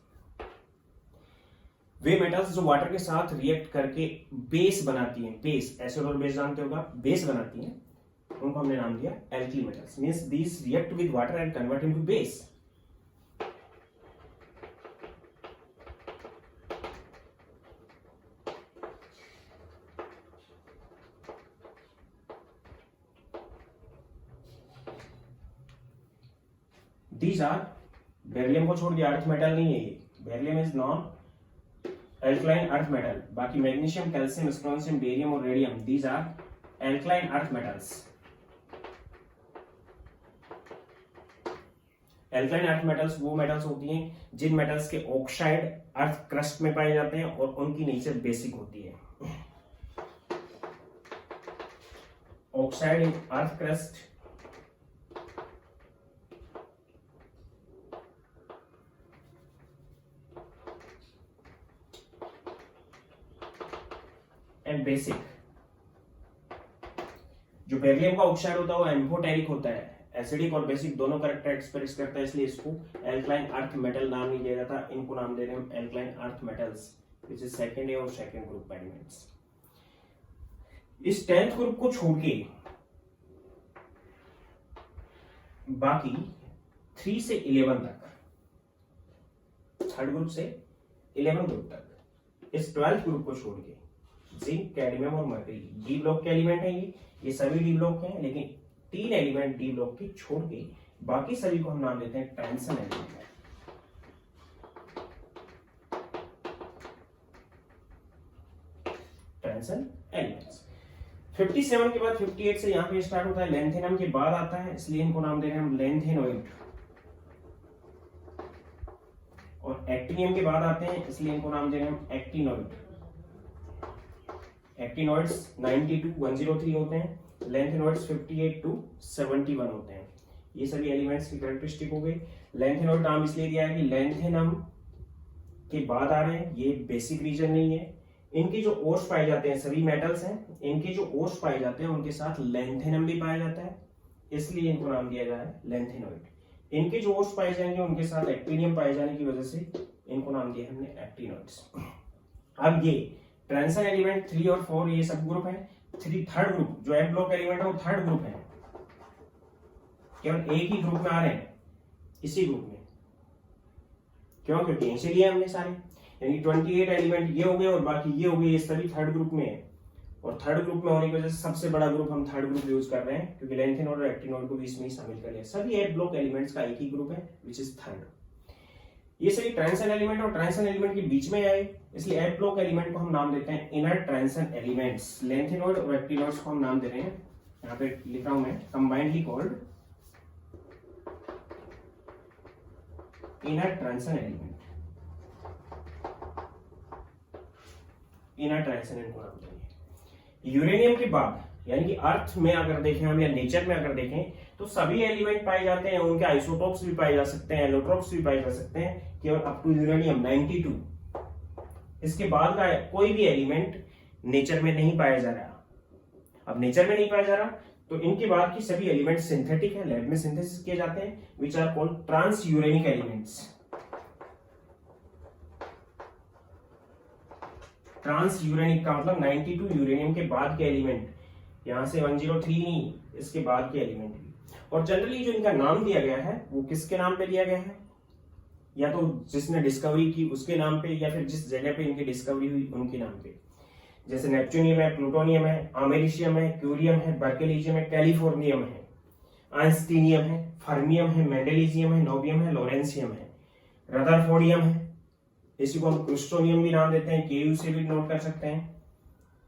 Speaker 1: way metals जो वाटर के साथ रिएक्ट करके बेस बनाती हैं, बेस, एसिड और बेस जानते होगा, बेस बनाती हैं, उनको हमने नाम दिया एल्की metals. Means these react with water and convert into base. These are, beryllium को छोड़ दिया, अर्थ मेटल नहीं है ये, beryllium is non alkaline earth metal. बाकी मैग्नीशियम, कैल्शियम, स्ट्रोंशियम, बेरियम और radium, these are alkaline earth metals. Alkaline earth metals वो metals होती हैं जिन मेटल्स के ऑक्साइड अर्थ क्रस्ट में पाए जाते हैं और उनकी नेचर बेसिक होती है। Oxide in earth crust and basic. जो बेरिलियम का ऑक्साइड होता है वो एम्फोटेरिक होता है, एसिडिक और बेसिक दोनों कैरेक्टर एक्सप्रेस करता है, इसलिए इसको एल्कलाइन अर्थ मेटल नाम नहीं दिया जाता, इनको नाम दे रहे हैं alkaline earth metals, which is second ए और सेकंड ग्रुप एलिमेंट्स। इस 10th ग्रुप को छोड़ के बाकी 3 से 11 तक, थर्ड ग्रुप से 11 ग्रुप तक, इस 12th ग्रुप को छोड़ के जिंक, कैडमियम और मर्करी डी ब्लॉक के एलिमेंट है। ये सभी डी ब्लॉक हैं, लेकिन 3 एलिमेंट डी ब्लॉक के छोड़ के बाकी सभी को हम नाम देते हैं ट्रांजिशन एलिमेंट। Transition elements. 57 के बाद 58 से यहाँ पे स्टार्ट होता है, लेंथेनम के बाद आता है, इसलिए इनको नाम दे रहे हैं हम लेंथेनोइड। और एक्टिनियम के बाद आते हैं, इसलिए इनको नाम दे रहे हैं हम एक्टिनोइड। एक्टिनोइड्स 92 103 होते हैं, लेंथेनोइड्स 58 to 71 होते हैं। ये सभी एलिमेंट्स की कैरेक्टरिस्टिक हो गई। लेंथेनोइड नाम इसलिए दिया है कि लेंथेनम के बाद आ रहे हैं, ये बेसिक रीजन नहीं है। इनके जो ओर्स पाए जाते हैं, सभी मेटल्स हैं, इनके जो ओर्स पाए जाते हैं उनके साथ लेंथेनम भी पाया जाता है, इसलिए इनको नाम दिया गया है लेंथेनोइड। इनके जो ओर्स पाए जाएंगे उनके साथ एक्टिनियम पाए जाने की वजह से इनको नाम दिया हमने एक्टिनोइड्स। अब ये ट्रांजिशन एलिमेंट 3 और 4 ये सब ग्रुप है। थर्ड ग्रुप जो एफ ब्लॉक एलिमेंट है वो थर्ड ग्रुप है, केवल एक ही ग्रुप में आ रहे हैं, इसी ग्रुप में। क्यों? क्योंकि ऐसे लिए हमने सारे, यानी 28 एलिमेंट ये हो गए और बाकी ये हो गए, ये सभी थर्ड ग्रुप में है। और थर्ड ग्रुप में होने की वजह से सबसे बड़ा ग्रुप हम थर्ड ग्रुप यूज कर रहे हैं, क्योंकि लेंथेनोइड और एक्टिनोइड को भी इसमें शामिल कर लिया। सभी एफ ब्लॉक एलिमेंट्स का एक ही ग्रुप है, विच इज थर्ड। ये सभी ट्रांजिशन एलिमेंट और ट्रांजिशन एलिमेंट के बीच में आए, इसलिए एफ ब्लॉक एलिमेंट को हम नाम देते हैं इनर ट्रांजिशन एलिमेंट्स। लेंथेनोइड और एक्टिनोइड्स को हम नाम दे रहे हैं, यहाँ पे लिख रहा हूं मैं, combinedly called inner transition element. Inner transition इनको नाम देंगे। यूरेनियम के बाद, यानी कि अर्थ में अगर देखें हम या नेचर में अगर देखें, तो सभी एलिमेंट पाए जाते हैं, उनके आइसोटोप्स भी पाए जा सकते हैं, एलोट्रोप्स भी पाए जा सकते हैं, केवल अप टू यूरेनियम 92। इसके बाद का कोई भी एलिमेंट नेचर में नहीं पाया जा रहा। अब नेचर में नहीं पाया जा रहा तो इनके बाद की सभी एलिमेंट सिंथेटिक है, लैब में सिंथेसिस किए जाते हैं, which are called transuranic elements. Transuranic का मतलब 92 यूरेनियम के बाद के एलिमेंट, यहां से 103 नहीं, इसके बाद के एलिमेंट भी। और जनरली जो इनका नाम दिया गया है वो किसके नाम पे दिया गया है? या तो जिसने डिस्कवरी की उसके नाम पे, या फिर जिस जगह पे इनकी डिस्कवरी हुई उनके नाम पे। जैसे नेपच्यूनियम है, प्लूटोनियम है, अमेरिशियम है, क्यूरियम है, बर्केलिजियम है, कैलिफोर्नियम है, आइंस्टीनियम है, फर्मियम है, मेंडेलिजियम है, नोबियम है, लोरेंसियम है, रदरफोर्डियम है, इसी को हम क्रिस्टोनियम भी नाम देते हैं, केयू से भी नोट कर सकते हैं।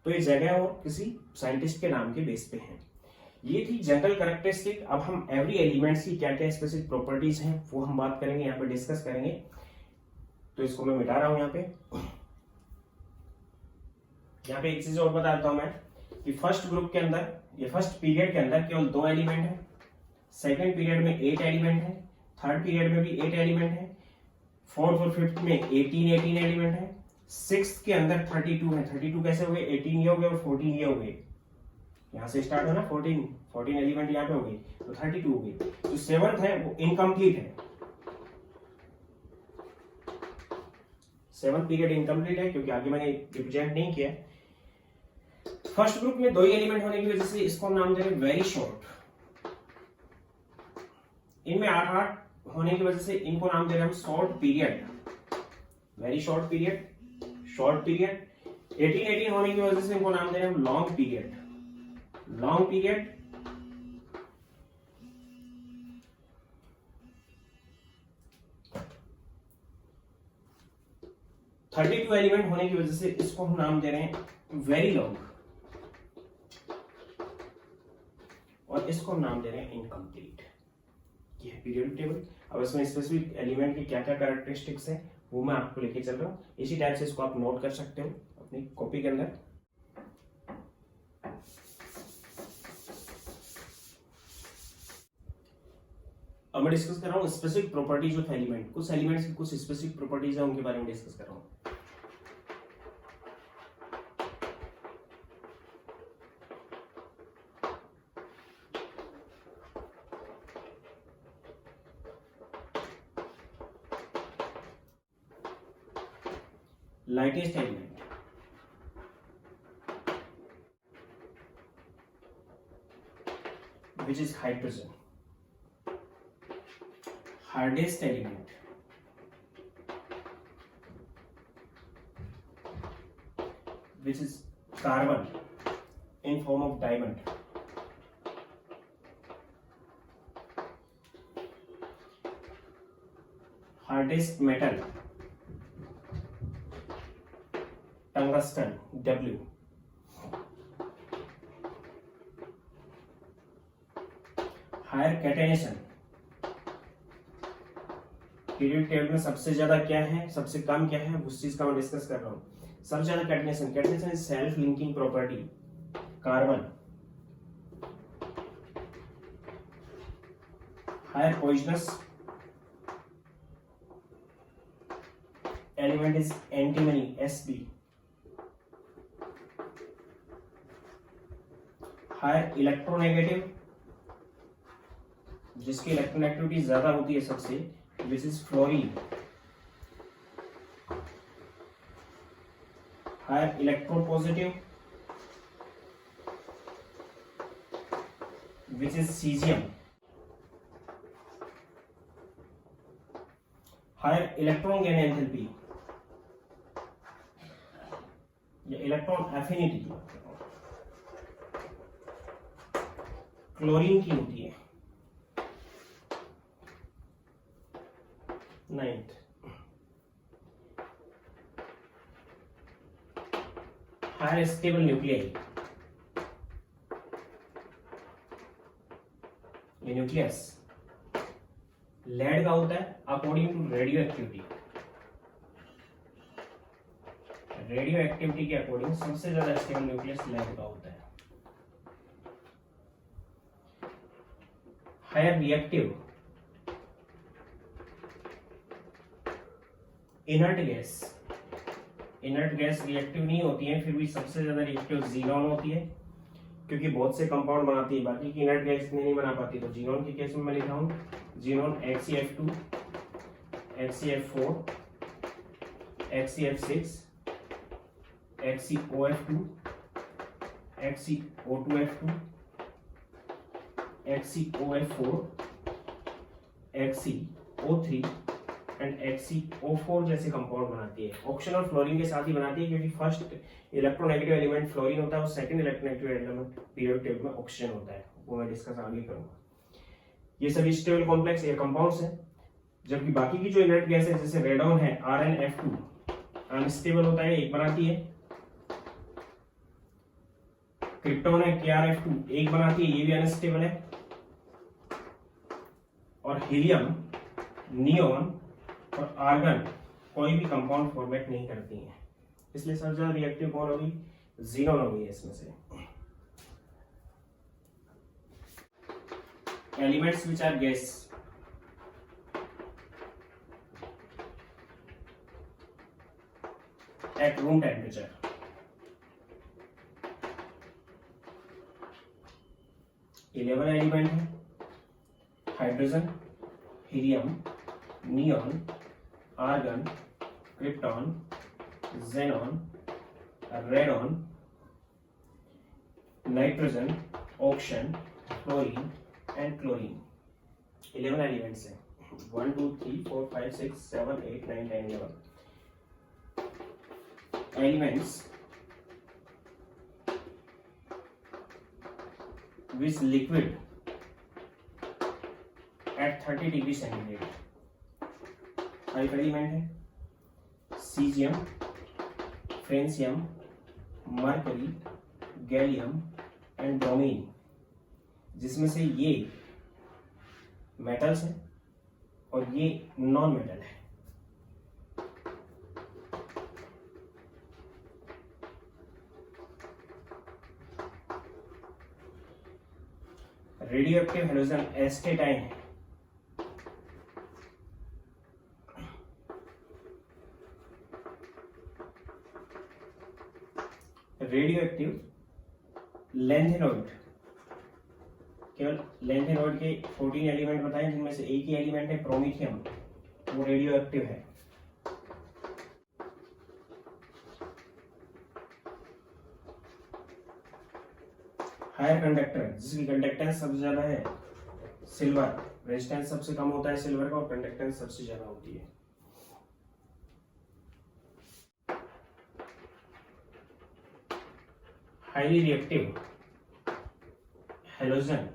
Speaker 1: तो ये जगह और किसी साइंटिस्ट के नाम के बेस पे है। ये थी जनरल कैरेक्टरिस्टिक। अब हम एवरी एलिमेंट्स की क्या क्या स्पेसिफिक प्रॉपर्टीज हैं वो हम बात करेंगे, यहाँ पे डिस्कस करेंगे। तो इसको मैं मिटा रहा हूं यहाँ पे एक चीज और बताता हूं मैं कि फर्स्ट ग्रुप के अंदर, ये फर्स्ट पीरियड के अंदर केवल 2 एलिमेंट है, सेकेंड पीरियड में 8 एलिमेंट है, थर्ड पीरियड में भी 8 एलिमेंट है, फोर्थ और फिफ्थ में 18 एलिमेंट है, सिक्स्थ के अंदर 32 है। 32 कैसे हो गए? 18 ये हो गए और 14 ये हो गए, यहां से स्टार्ट हो ना, 14 एलिमेंट यहाँ पे हो गए तो 32 हो गए। जो सेवंथ है वो इनकम्प्लीट है, सेवंथ पीरियड इनकम्प्लीट है क्योंकि आगे मैंने रिप्रेजेंट नहीं किया। फर्स्ट ग्रुप में 2 एलिमेंट होने की वजह से इसको नाम दे रहे वेरी शॉर्ट। इनमें 8 होने की वजह से इनको नाम दे रहे हम short period, very short period, short period. 18 होने की वजह से इनको नाम दे रहे हम long period, long period. Thirty 32 element होने की वजह से इसको हम नाम दे रहे हैं वेरी लॉन्ग, और इसको हम नाम दे रहे हैं इनकम्प्लीट। ये है पीरियोडिक टेबल। अब इसमें स्पेसिफिक एलिमेंट की क्या क्या कैरेक्टरिस्टिक्स है वो मैं आपको लेके चल रहा हूँ। इसी टाइप से इसको आप नोट कर सकते हो अपनी कॉपी के अंदर। अब मैं डिस्कस कर रहा हूँ स्पेसिफिक प्रॉपर्टीज ऑफ एलिमेंट। कुछ एलिमेंट्स की कुछ स्पेसिफिक प्रॉपर्टीज है, उनके बारे में डिस्कस कर रहा हूँ। lightest element, which is hydrogen. Hardest element, which is carbon in form of diamond. Hardest metal tungsten W, higher catenation period table में सबसे ज्यादा क्या है, सबसे कम क्या है, उस चीज का मैं डिस्कस कर रहा हूं। सबसे ज्यादा catenation, catenation is self linking property, carbon. Higher poisonous element is antimony Sb। Higher electronegative, जिसकी इलेक्ट्रोनेगेटिविटी ज्यादा होती है सबसे, which is fluorine. Higher electropositive, which is caesium. Higher electron gain enthalpy या इलेक्ट्रॉन एफिनिटी क्लोरीन की होती है। Ninth, higher stable nuclei, ये न्यूक्लियस लेड का होता है according to radioactivity. Radioactivity के अकॉर्डिंग सबसे ज्यादा स्टेबल न्यूक्लियस लेड का होता है। Higher reactive, inert gas, inert gas reactive नहीं होती है, फिर भी सबसे ज्यादा रिएक्टिव जीनॉन होती है, क्योंकि बहुत से कंपाउंड बनाती है, बाकी की इनर्ट गैस इतने नहीं बना पाती। तो जीनॉन के केस में मैं लिखा हूं xenon HCF2, HCF4, HCF6, HCOF2, HCO2F2, HCOF4, HCO3 and HCO4 जैसे कंपाउंड बनाती है। ऑक्सीजन और फ्लोरीन के साथ ही बनाती है, क्योंकि फर्स्ट इलेक्ट्रोनेगेटिव एलिमेंट फ्लोरीन होता है और second electronegative element periodic table में ऑक्सीजन होता है। वो मैं डिस्कस आगे करूंगा। ये सभी स्टेबल कॉम्प्लेक्स एयर कंपाउंड्स हैं, जबकि बाकी की जो इनर्ट गैस है जैसे रेडॉन है RnF2 अनस्टेबल होता है, एक बनाती है। क्रिप्टॉन है KrF2 एक बनाती है, ये भी अनस्टेबल है। और हीलियम, नियोन और आर्गन कोई भी कंपाउंड फॉर्मेट नहीं करती हैं, इसलिए सबसे ज्यादा रिएक्टिव कौन होगी, जीनॉन होगी इसमें से। Elements which are gas, at room temperature, 11 element है। Hydrogen, helium, neon, argon, krypton, xenon, radon, nitrogen, oxygen, fluorine and chlorine. 11 elements हैं। 1 2 3 4 5 6 7 8 9 10 11 elements which liquid at 30 degree centigrade. 5 element है, caesium, francium, mercury, gallium and bromine, जिसमें से ये metals हैं और ये non metal है। रेडियो एक्टिव हेलोजन एस्टेटाइन है। रेडियो एक्टिव लेंथेनॉइड, केवल लेंथेनॉइड के 14 एलिमेंट बताएं, जिनमें से एक ही एलिमेंट है प्रोमीथियम, वो रेडियो एक्टिव है। हायर कंडक्टर, जिसकी कंडक्टेंस सबसे ज्यादा है सिल्वर, रेजिस्टेंस सबसे कम होता है सिल्वर का और कंडक्टेंस सबसे ज्यादा होती है। हाईली रिएक्टिव हेलोजन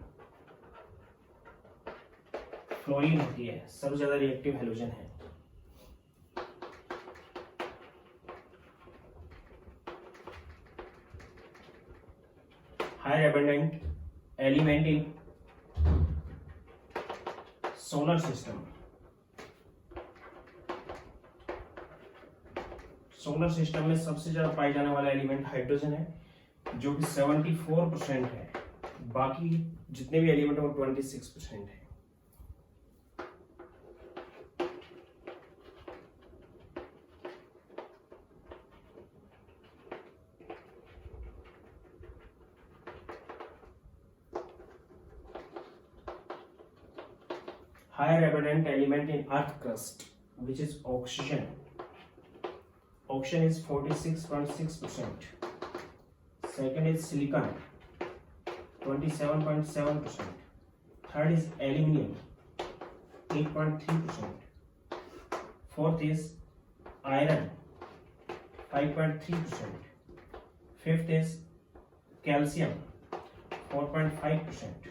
Speaker 1: फ्लोरीन होती है, सबसे ज्यादा रिएक्टिव हेलोजन है। Element in solar system. Solar system में सबसे ज्यादा पाए जाने वाला एलिमेंट हाइड्रोजन है, जो कि 74% है। बाकी जितने भी एलिमेंट है वो 26% है। Higher abundant element in earth crust, which is oxygen. Oxygen is 46.6%. Second is silicon, 27.7%. Third is aluminium, 8.3%. Fourth is iron, 5.3%. Fifth is calcium, 4.5%.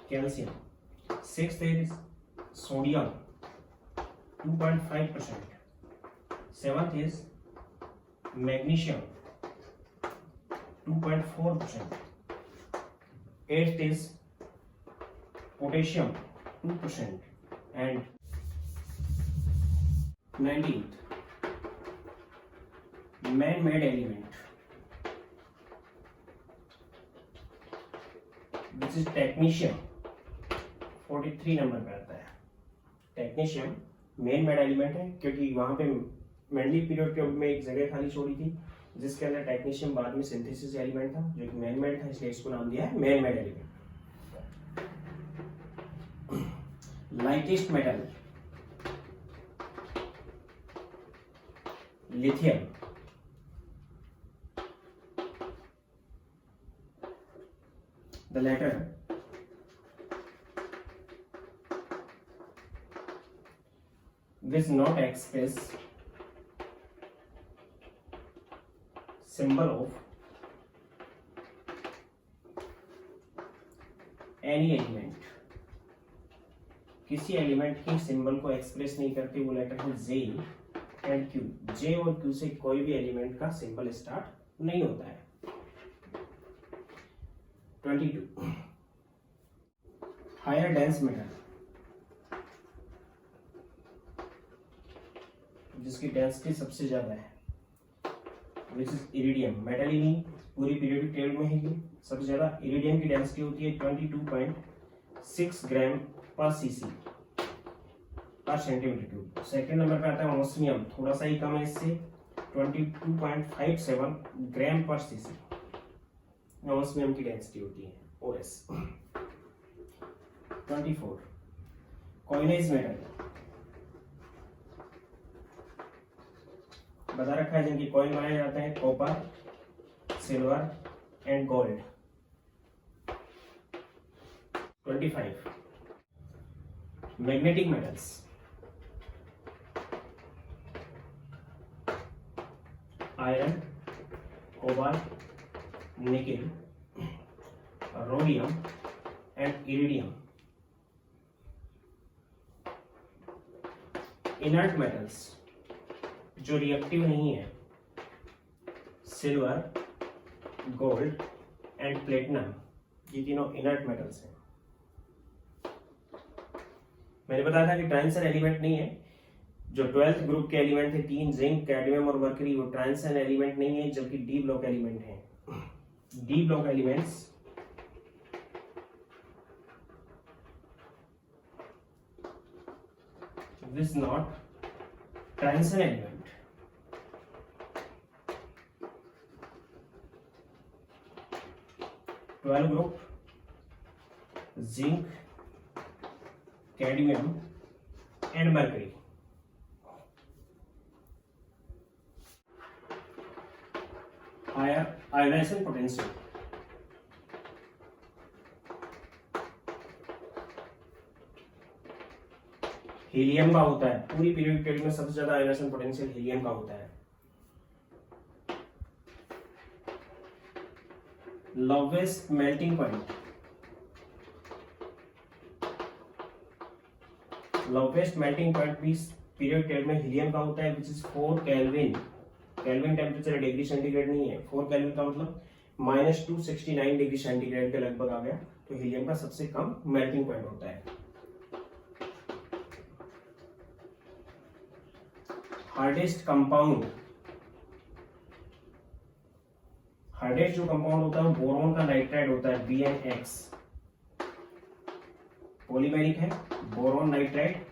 Speaker 1: Calcium. Sixth is sodium, 2.5%. Seventh is magnesium, 2.4%. Eighth is potassium, 2%. And 19th, man-made element, which is technetium, 43 number पे आता है। Technetium main made element है, क्योंकि वहां पे Mendeley period के में एक जगह खाली छोड़ी थी जिसके अंदर टेक्नीशियम बाद में सिंथेसिस एलिमेंट था, जो कि मेन मेड था, इसलिए इसको नाम दिया है man made element. Lightest metal, lithium. The letter which not express symbol of any element, किसी एलिमेंट की सिंबल को एक्सप्रेस नहीं करती, वो लेटर है जे एंड क्यू। जे और क्यू से कोई भी एलिमेंट का सिंबल स्टार्ट नहीं होता है। 22 हायर डेंस मेटल, जिसकी डेंसिटी सबसे ज्यादा है, विच इज इरिडियम। मेटल ही नहीं, पूरी पीरियोडिक टेबल में है ये सबसे ज्यादा। इरिडियम की डेंसिटी होती है 22.6 ग्राम पर सीसी पर सेंटीमीटर क्यूब। सेकंड नंबर पे आता है ऑस्मियम, थोड़ा सा ही कम है इससे, 22.57 ग्राम पर सीसी ऑस्मियम की डेंसिटी होती है, ओएस। 24 कॉइनेज मेटल, बता रखा है जिनके कॉइन बनाए जाते हैं, copper, silver and gold. 25 magnetic metals, iron, cobalt, nickel, rhodium and iridium. Inert metals, जो रिएक्टिव नहीं है, सिल्वर, गोल्ड एंड प्लेटिनम, ये तीनों इनर्ट मेटल्स हैं। मैंने बताया था कि ट्रांजिशन एलिमेंट नहीं है। जो 12th ग्रुप के एलिमेंट थे, 3 जिंक, कैडमियम और मरकरी, वो ट्रांजिशन एलिमेंट नहीं है, जबकि डी ब्लॉक एलिमेंट है। D block elements this not transition element. Twelve group, zinc, cadmium and mercury. Ionization potential, helium का होता है। पूरी पीरियोडिक टेबल में सबसे ज्यादा आयोनाइजेशन पोटेंशियल हीलियम का होता है। Lowest melting point, lowest melting point भी पीरियोडिक टेबल में हीलियम का होता है, which is 4 kelvin. Kelvin temperature degree centigrade नहीं है, 4 केल्विन का मतलब -269 डिग्री सेंटीग्रेड के लगभग आ गया, तो हीलियम का सबसे कम मेल्टिंग पॉइंट होता है। हार्डेस्ट कंपाउंड, हार्डेस्ट जो कंपाउंड होता है वो बोरोन का नाइट्राइड होता है, BnX। पॉलीमेरिक है बोरोन नाइट्राइड,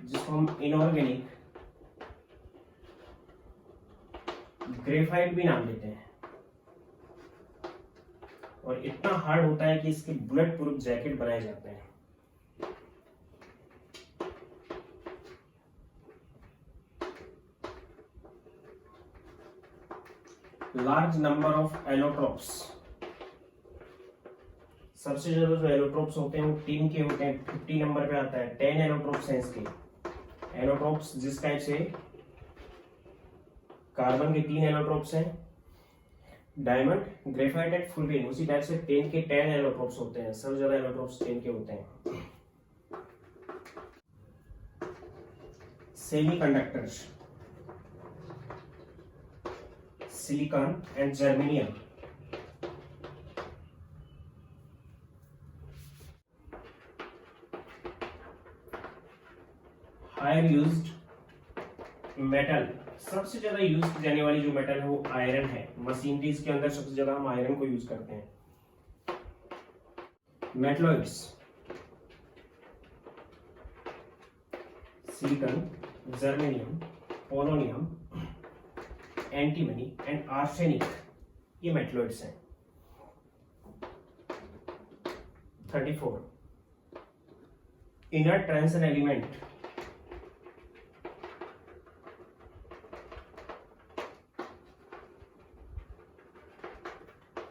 Speaker 1: जिसको हम इनऑर्गेनिक ग्रेफाइट भी नाम देते हैं, और इतना हार्ड होता है कि इसके बुलेट प्रूफ जैकेट बनाए जाते हैं। लार्ज नंबर ऑफ एलोट्रोप्स, सबसे ज्यादा जो एलोट्रोप्स होते हैं वो टीम के होते हैं। 50 नंबर पे आता है, 10 एलोट्रोप्स हैं इसके। एलोट्रोप्स जिस टाइप से कार्बन के 3 एलोट्रोप्स हैं, डायमंड, ग्रेफाइट एंड फुलविन, उसी टाइप से 10 के 10 एलोट्रोप्स होते हैं। सबसे ज्यादा एलोट्रोप्स 10 के होते हैं। Semiconductors, silicon and germanium. Higher used metal, सबसे ज्यादा यूज की जाने वाली जो मेटल है वो आयरन है। मशीनरीज के अंदर सबसे ज्यादा हम आयरन को यूज करते हैं। Metalloids, silicon, germanium, polonium, antimony and arsenic, ये मेटलॉइड्स हैं। 34 inner transition element,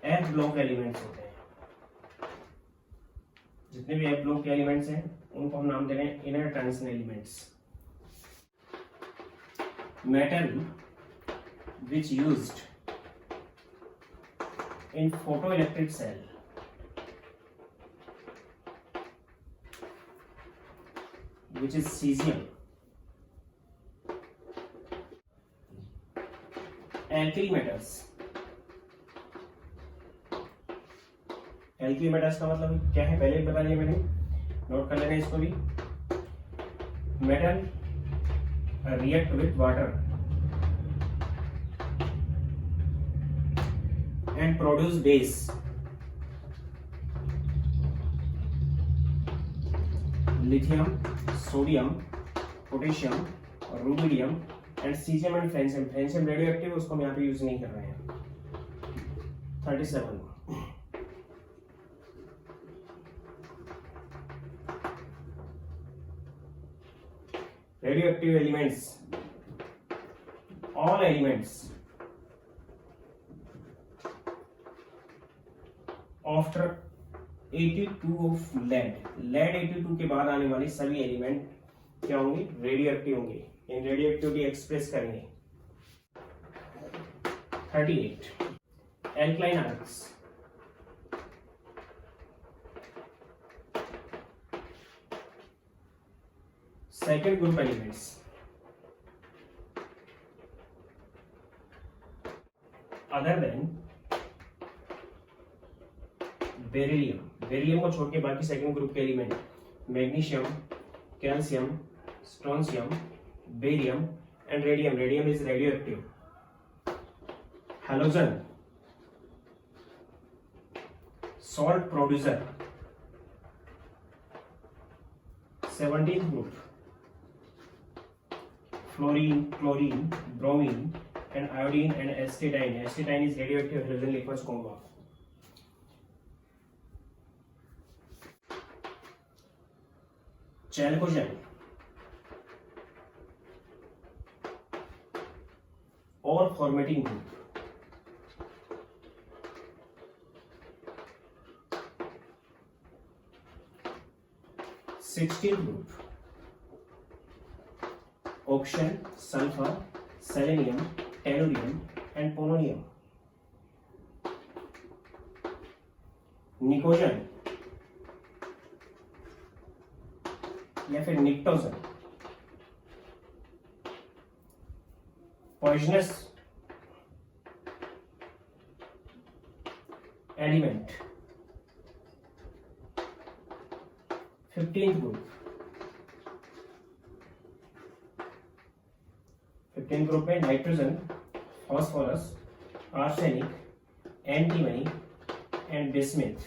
Speaker 1: F block elements होते हैं। जितने भी एफ ब्लॉक के एलिमेंट्स हैं उनको हम नाम दे रहे हैं inner transition elements. Metal which used in photoelectric cell, which is cesium। alkali metals, alkali metals का मतलब क्या है पहले बता दिया मैंने, नोट कर लेना इसको भी। Metal react with water and produce base। lithium, sodium, potassium, rubidium and cesium and francium। francium radioactive है, उसको हम यहाँ पे यूज नहीं कर रहे हैं। 37 radioactive elements, all elements after 82 of lead 82 के बाद आने वाले सभी एलिमेंट क्या होंगे, रेडियो एक्टिव होंगे। इन रेडियोएक्टिविटी एक्सप्रेस करेंगे। 38 alkaline earths, second group elements, other than beryllium. Beryllium को छोड़ के बाकी सेकंड ग्रुप के element magnesium, calcium, strontium, barium and radium. Radium is radioactive. Halogen, salt producer. 17th group fluorine, chlorine, bromine and iodine and astatine. Astatine is radioactive halogen liquids compound. Chalcogen और formatting group. 16th group oxygen, sulphur, selenium, tellurium and polonium. Pnicogen या फिर pnictogen, poisonous element 15th group, 15th group में nitrogen, phosphorus, arsenic, antimony and bismuth.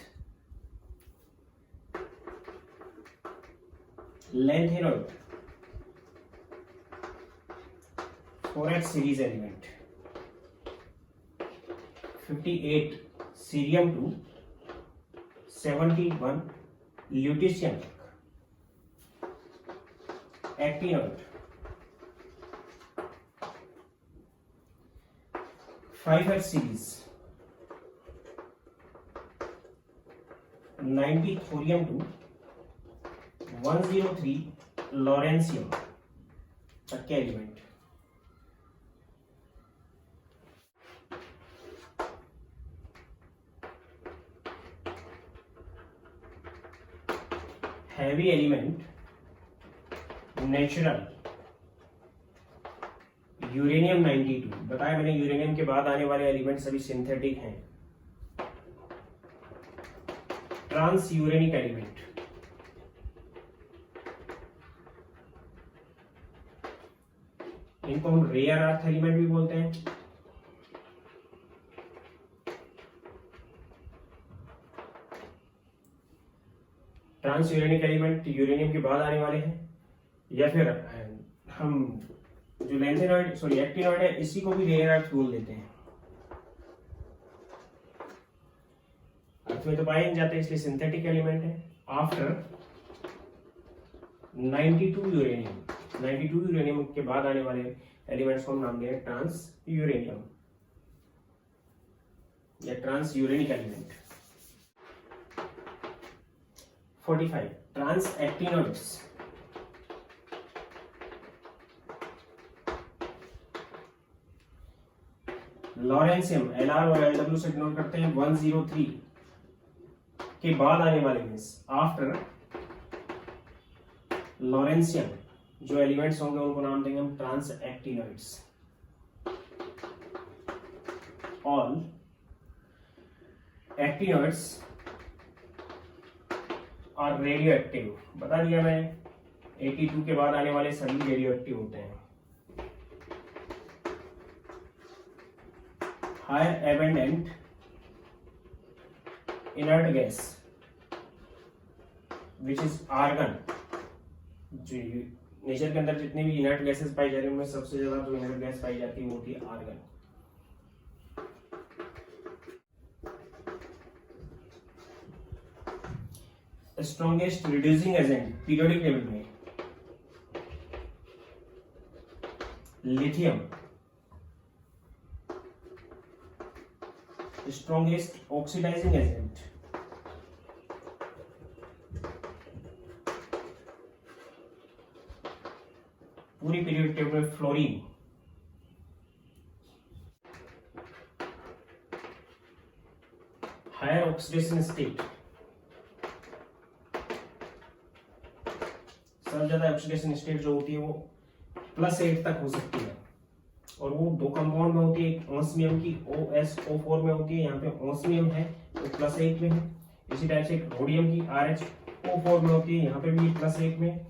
Speaker 1: Lanthanoid 4H series element, 58 cerium 2, 71 lutetium. Actinoid 5H series, 90 thorium 2, 103 lawrencium तक के element. Heavy element natural uranium 92, बताया मैंने uranium के बाद आने वाले एलिमेंट सभी सिंथेटिक हैं। ट्रांस यूरेनिक एलिमेंट, इनको हम रेयर अर्थ एलिमेंट भी बोलते हैं। ट्रांस यूरेनिक एलिमेंट यूरेनियम के बाद आने वाले हैं, या फिर हम जो लैंथेनॉइड एक्टिनॉइड है इसी को भी रेयर अर्थ बोल देते हैं। अर्थ में तो पाए नहीं जाते इसलिए सिंथेटिक एलिमेंट है। आफ्टर 92 यूरेनियम के बाद आने वाले एलिमेंट्स को हम नाम देंगे ट्रांस यूरेनियम या trans uranic element. 45 trans actinoids, lawrencium Lr और Lw से डिनोट करते हैं। 103 के बाद आने वाले मीन्स आफ्टर लॉरेंसियम जो एलिमेंट्स होंगे उनको नाम देंगे हम trans actinoids. All actinoids are radio active, बता दिया मैंने। 82 के बाद आने वाले सभी रेडियो एक्टिव होते हैं। Higher abundant inert gas which is argon, जो नेचर के अंदर जितनी भी इनर्ट गैसेस पाई जा रही है उनमें सबसे ज्यादा जो इनर्ट गैस पाई जाती है वो होती है argon. Strongest reducing agent periodic table में लिथियम, स्ट्रॉन्गेस्ट ऑक्सीडाइजिंग एजेंट पूरी पीरियोडिक टेबल में फ्लोरीन, हायर ऑक्सीडेशन स्टेट, सबसे ज्यादा ऑक्सीडेशन स्टेट जो होती है वो +8 तक हो सकती है और वो दो कंपाउंड में होती है। एक ऑस्मियम की OSO4 में होती है, यहाँ पे ऑस्मियम है तो +8 में है। इसी टाइप से रोडियम की RHO4 में होती है, यहाँ पे भी +8 में।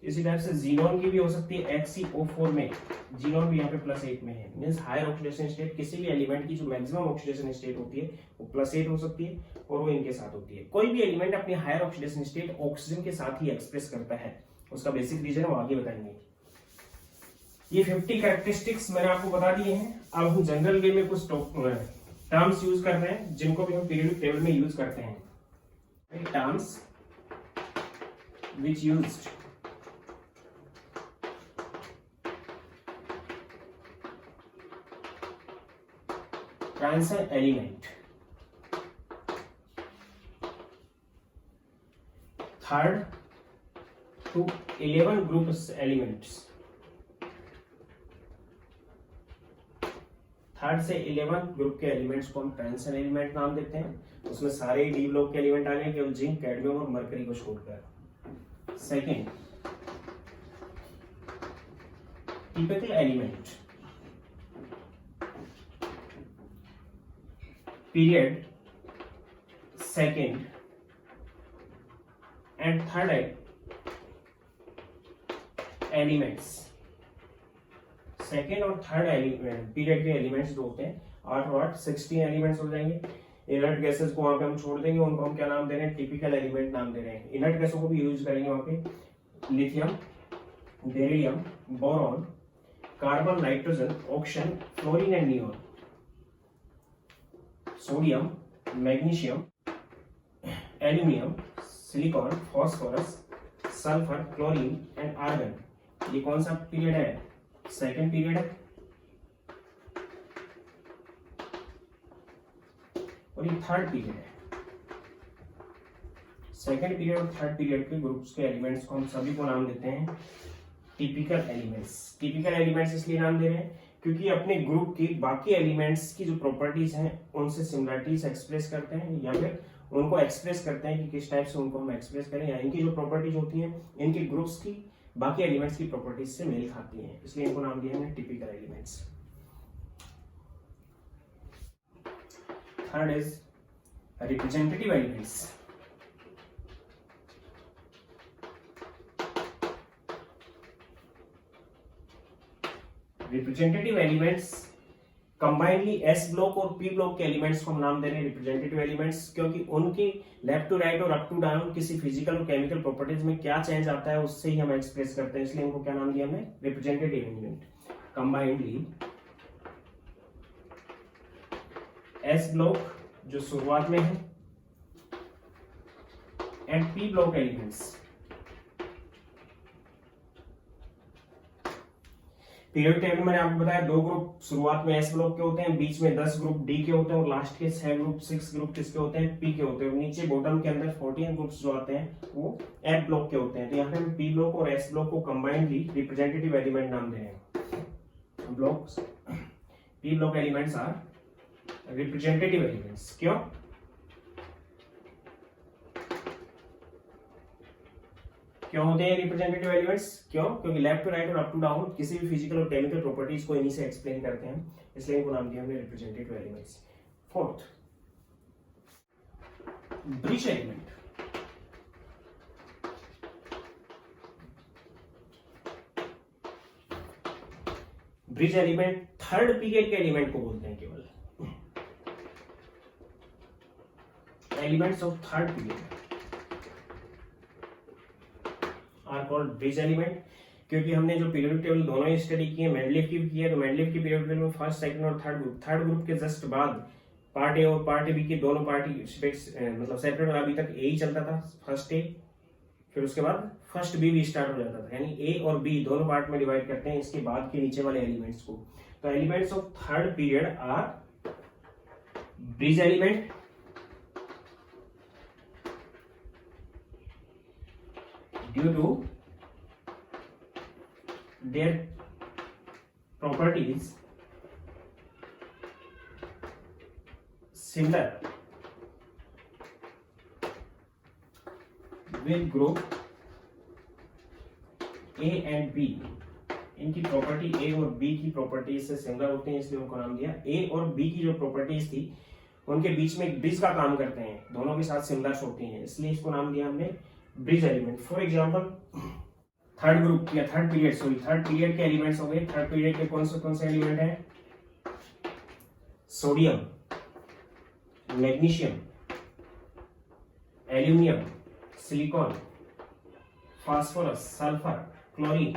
Speaker 1: इसी टाइप से जीनोन की भी हो सकती है XeO4 में, जीनोन भी यहाँ पे +8 में है। मीन्स हायर ऑक्सीडेशन स्टेट किसी भी एलिमेंट की जो मैक्सिमम ऑक्सीडेशन स्टेट होती है वो +8 हो सकती है और वो इनके साथ होती है। कोई भी एलिमेंट अपनी हायर ऑक्सीडेशन स्टेट ऑक्सीजन के साथ ही एक्सप्रेस करता है, उसका बेसिक रीजन वो आगे बताएंगे। ये 50 कैरेक्टरिस्टिक्स मैंने आपको बता दिए हैं। अब हम जनरल वे में कुछ टर्म्स यूज कर रहे हैं जिनको भी हम पीरियोडिक टेबल में यूज करते हैं। Terms which used transition element, third to 11 groups elements, third से 11 ग्रुप के एलिमेंट्स को हम ट्रांसन एलिमेंट नाम देते हैं। उसमें सारे डी ब्लॉक के एलिमेंट आ गए, केवल जिंक, कैडमियम और मरकरी को छोड़कर। Second typical element, period second and third elements, second और थर्ड एलिमेंट पीरियड के एलिमेंट्स जो होते हैं 8 और 8 16 एलिमेंट्स हो जाएंगे। इनर्ट गैसेस को वहां पे हम छोड़ देंगे, उनको हम क्या नाम दे रहे हैं, टिपिकल एलिमेंट नाम दे रहे हैं। इनर्ट गैसों को भी यूज करेंगे वहां पे, lithium, beryllium, boron, carbon, nitrogen, oxygen, fluorine and neon, sodium, magnesium, aluminium, silicon, phosphorus, sulphur, chlorine and argon. ये कौन सा पीरियड है, सेकेंड पीरियड है, और ये थर्ड पीरियड है। सेकेंड पीरियड और थर्ड पीरियड के ग्रुप्स के एलिमेंट्स को हम सभी को नाम देते हैं टिपिकल एलिमेंट्स। टिपिकल एलिमेंट्स इसलिए नाम दे रहे हैं क्योंकि अपने ग्रुप की बाकी एलिमेंट्स की जो प्रॉपर्टीज हैं उनसे सिमिलरिटीज एक्सप्रेस करते हैं, या फिर उनको एक्सप्रेस करते हैं कि किस टाइप से उनको हम एक्सप्रेस करें, या इनकी जो प्रॉपर्टीज होती हैं इनके ग्रुप्स की बाकी एलिमेंट्स की प्रॉपर्टीज से मेल खाती हैं, इसलिए इनको नाम दिया हमने typical elements. Third is representative elements. Representative elements combinedly S block और पी ब्लॉक के एलिमेंट्स को हम नाम दे रहे हैं रिप्रेजेंटेटिव एलिमेंट्स, क्योंकि उनके लेफ्ट टू राइट और अप टू डाउन किसी फिजिकल और केमिकल प्रॉपर्टीज में क्या चेंज आता है उससे ही हम एक्सप्रेस करते हैं, इसलिए इनको क्या नाम दिया हमने, representative element. Combinedly S block जो शुरुआत में है and P block elements. Period table मैंने आपको बताया 2 ग्रुप शुरुआत में एस ब्लॉक के होते हैं, बीच में 10 ग्रुप डी के होते हैं और लास्ट के 6 ग्रुप किसके होते हैं, पी के होते हैं। नीचे बॉटम के अंदर 14 ग्रुप्स जो आते हैं वो एफ ब्लॉक के होते हैं। तो यहाँ पे हम पी ब्लॉक और एस ब्लॉक को कंबाइनली रिप्रेजेंटेटिव एलिमेंट नाम दे रहे हैं। Blocks P block elements are representative elements. क्यों? क्यों होते हैं रिप्रेजेंटेटिव एलिमेंट्स? क्यों? क्योंकि लेफ्ट टू राइट और अप टू डाउन किसी भी फिजिकल और केमिकल प्रॉपर्टीज को इन्हीं से एक्सप्लेन करते हैं, इसलिए इनको नाम दिया हमने representative elements. Fourth, bridge element. Bridge element third period के एलिमेंट को बोलते हैं, केवल elements of third period are called bridge element. क्योंकि हमने जो पीरियोडिक टेबल दोनों ही स्टडी किए, मेंडलीफ की भी की है, तो मेंडलीफ की पीरियोडिक टेबल में फर्स्ट, सेकंड और थर्ड ग्रुप के जस्ट बाद पार्ट ए और पार्ट बी के दोनों मतलब सेपरेट, अभी तक ए ही चलता था, फर्स्ट ए, फिर उसके बाद फर्स्ट बी भी स्टार्ट हो जाता था, यानी ए और बी दोनों पार्ट में डिवाइड करते हैं इसके बाद के नीचे वाले एलिमेंट्स को। तो elements of third period are bridge element, due to their properties similar with group A and B। इनकी प्रॉपर्टी A और B की प्रॉपर्टीज से सिमिलर होते हैं, इसलिए उनको नाम दिया। A और B की जो प्रॉपर्टीज थी उनके बीच में एक ब्रिज का काम करते हैं, दोनों के साथ सिमिलर होती हैं, इसलिए इसको नाम दिया हमने bridge element. For example third group या थर्ड पीरियड के एलिमेंट्स हो गए। थर्ड पीरियड के कौन से एलिमेंट हैं? Sodium, magnesium, aluminium, silicon, phosphorus, sulphur, chlorine,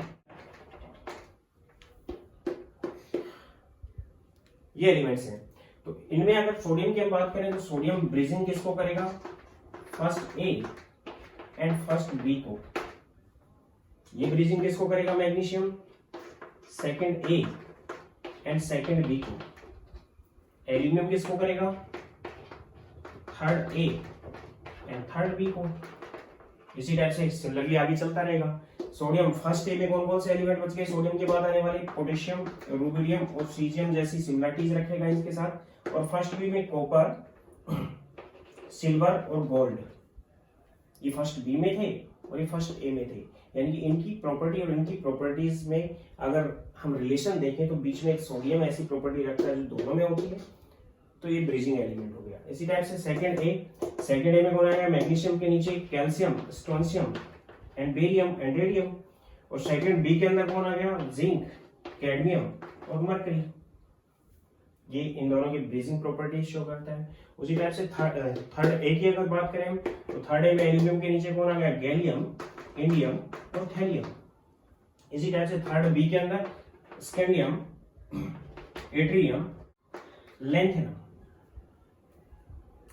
Speaker 1: ये एलिमेंट्स हैं। तो इनमें अगर सोडियम की हम बात करें तो सोडियम ब्रिजिंग किसको करेगा? First A and first B को। ये ब्रिजिंग किसको करेगा? Magnesium second A and second B को। एल्यूमिनियम किसको करेगा? Third A and third B को। इसी टाइप से सिमिलरली आगे चलता रहेगा। सोडियम फर्स्ट ए में कौन कौन से एलिमेंट बच गए? सोडियम के बाद आने वाले पोटेशियम, रुबिडियम और सीजियम जैसी सिमिलरिटीज रखेगा इनके साथ। और फर्स्ट बी में कॉपर, सिल्वर और गोल्ड, ये फर्स्ट बी में थे और ये फर्स्ट ए में थे, यानी कि इनकी प्रॉपर्टी और इनकी प्रॉपर्टीज में अगर हम रिलेशन देखें तो बीच में एक सोडियम ऐसी प्रॉपर्टी रखता है जो दोनों में होती है, तो ये ब्रिजिंग एलिमेंट हो गया। इसी टाइप से सेकंड ए में कौन आएगा, मैग्नीशियम के नीचे calcium, strontium and barium and radium. और सेकंड बी के अंदर कौन आ गया, जिंक, कैडमियम और मरकरी। ये इन दोनों की ब्रिजिंग प्रॉपर्टीज शो करता है। उसी टाइप से थर्ड ए की अगर बात करें हम, तो थर्ड ए में एल्यूमिनियम के नीचे कौन आ गया, गैलियम, इंडियम और थैलियम। इसी टाइप से थर्ड बी के अंदर scandium, atrium, lanthanum,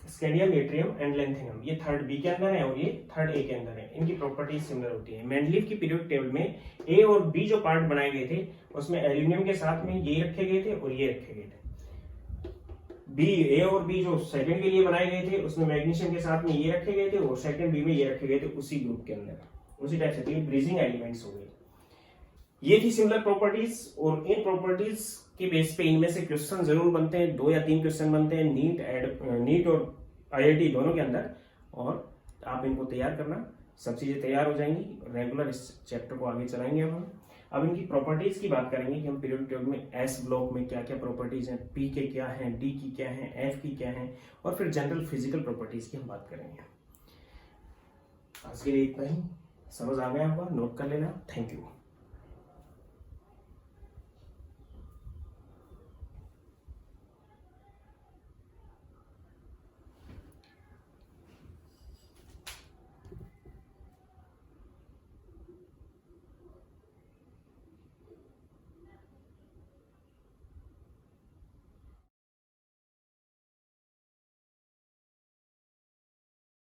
Speaker 1: scandium, atrium and lanthanum. ये थर्ड बी के अंदर है और ये थर्ड ए के अंदर है। इनकी प्रॉपर्टीज सिमिलर होती है। मेंडलीव की पीरियोडिक टेबल में ए और बी जो पार्ट बनाए गए थे उसमें एल्यूमिनियम के साथ में ये रखे गए थे और ये रखे गए थे। बी, ए और बी जो सेकंड के लिए बनाए गए थे उसमें मैग्नीशियम के साथ में ये रखे गए थे और सेकंड बी में ये रखे गए थे उसी ग्रुप के अंदर। उसी टाइप से ब्रिजिंग एलिमेंट्स हो गए। ये थी सिमिलर प्रॉपर्टीज। और इन प्रॉपर्टीज के बेस पे इनमें से क्वेश्चन जरूर बनते हैं, 2 या 3 क्वेश्चन बनते हैं नीट और IIT दोनों के अंदर। और आप इनको तैयार करना, सब चीजें तैयार हो जाएंगी, रेगुलर इस चैप्टर को आगे चलाएंगे। अब इनकी प्रॉपर्टीज की बात करेंगे कि हम पीरियोडिक टेबल में एस ब्लॉक में क्या क्या प्रॉपर्टीज हैं, पी के क्या हैं, डी की क्या हैं, एफ की क्या हैं, और फिर जनरल फिजिकल प्रॉपर्टीज की हम बात करेंगे। आज के लिए इतना ही। समझ आ गया होगा, नोट कर लेना। Thank you.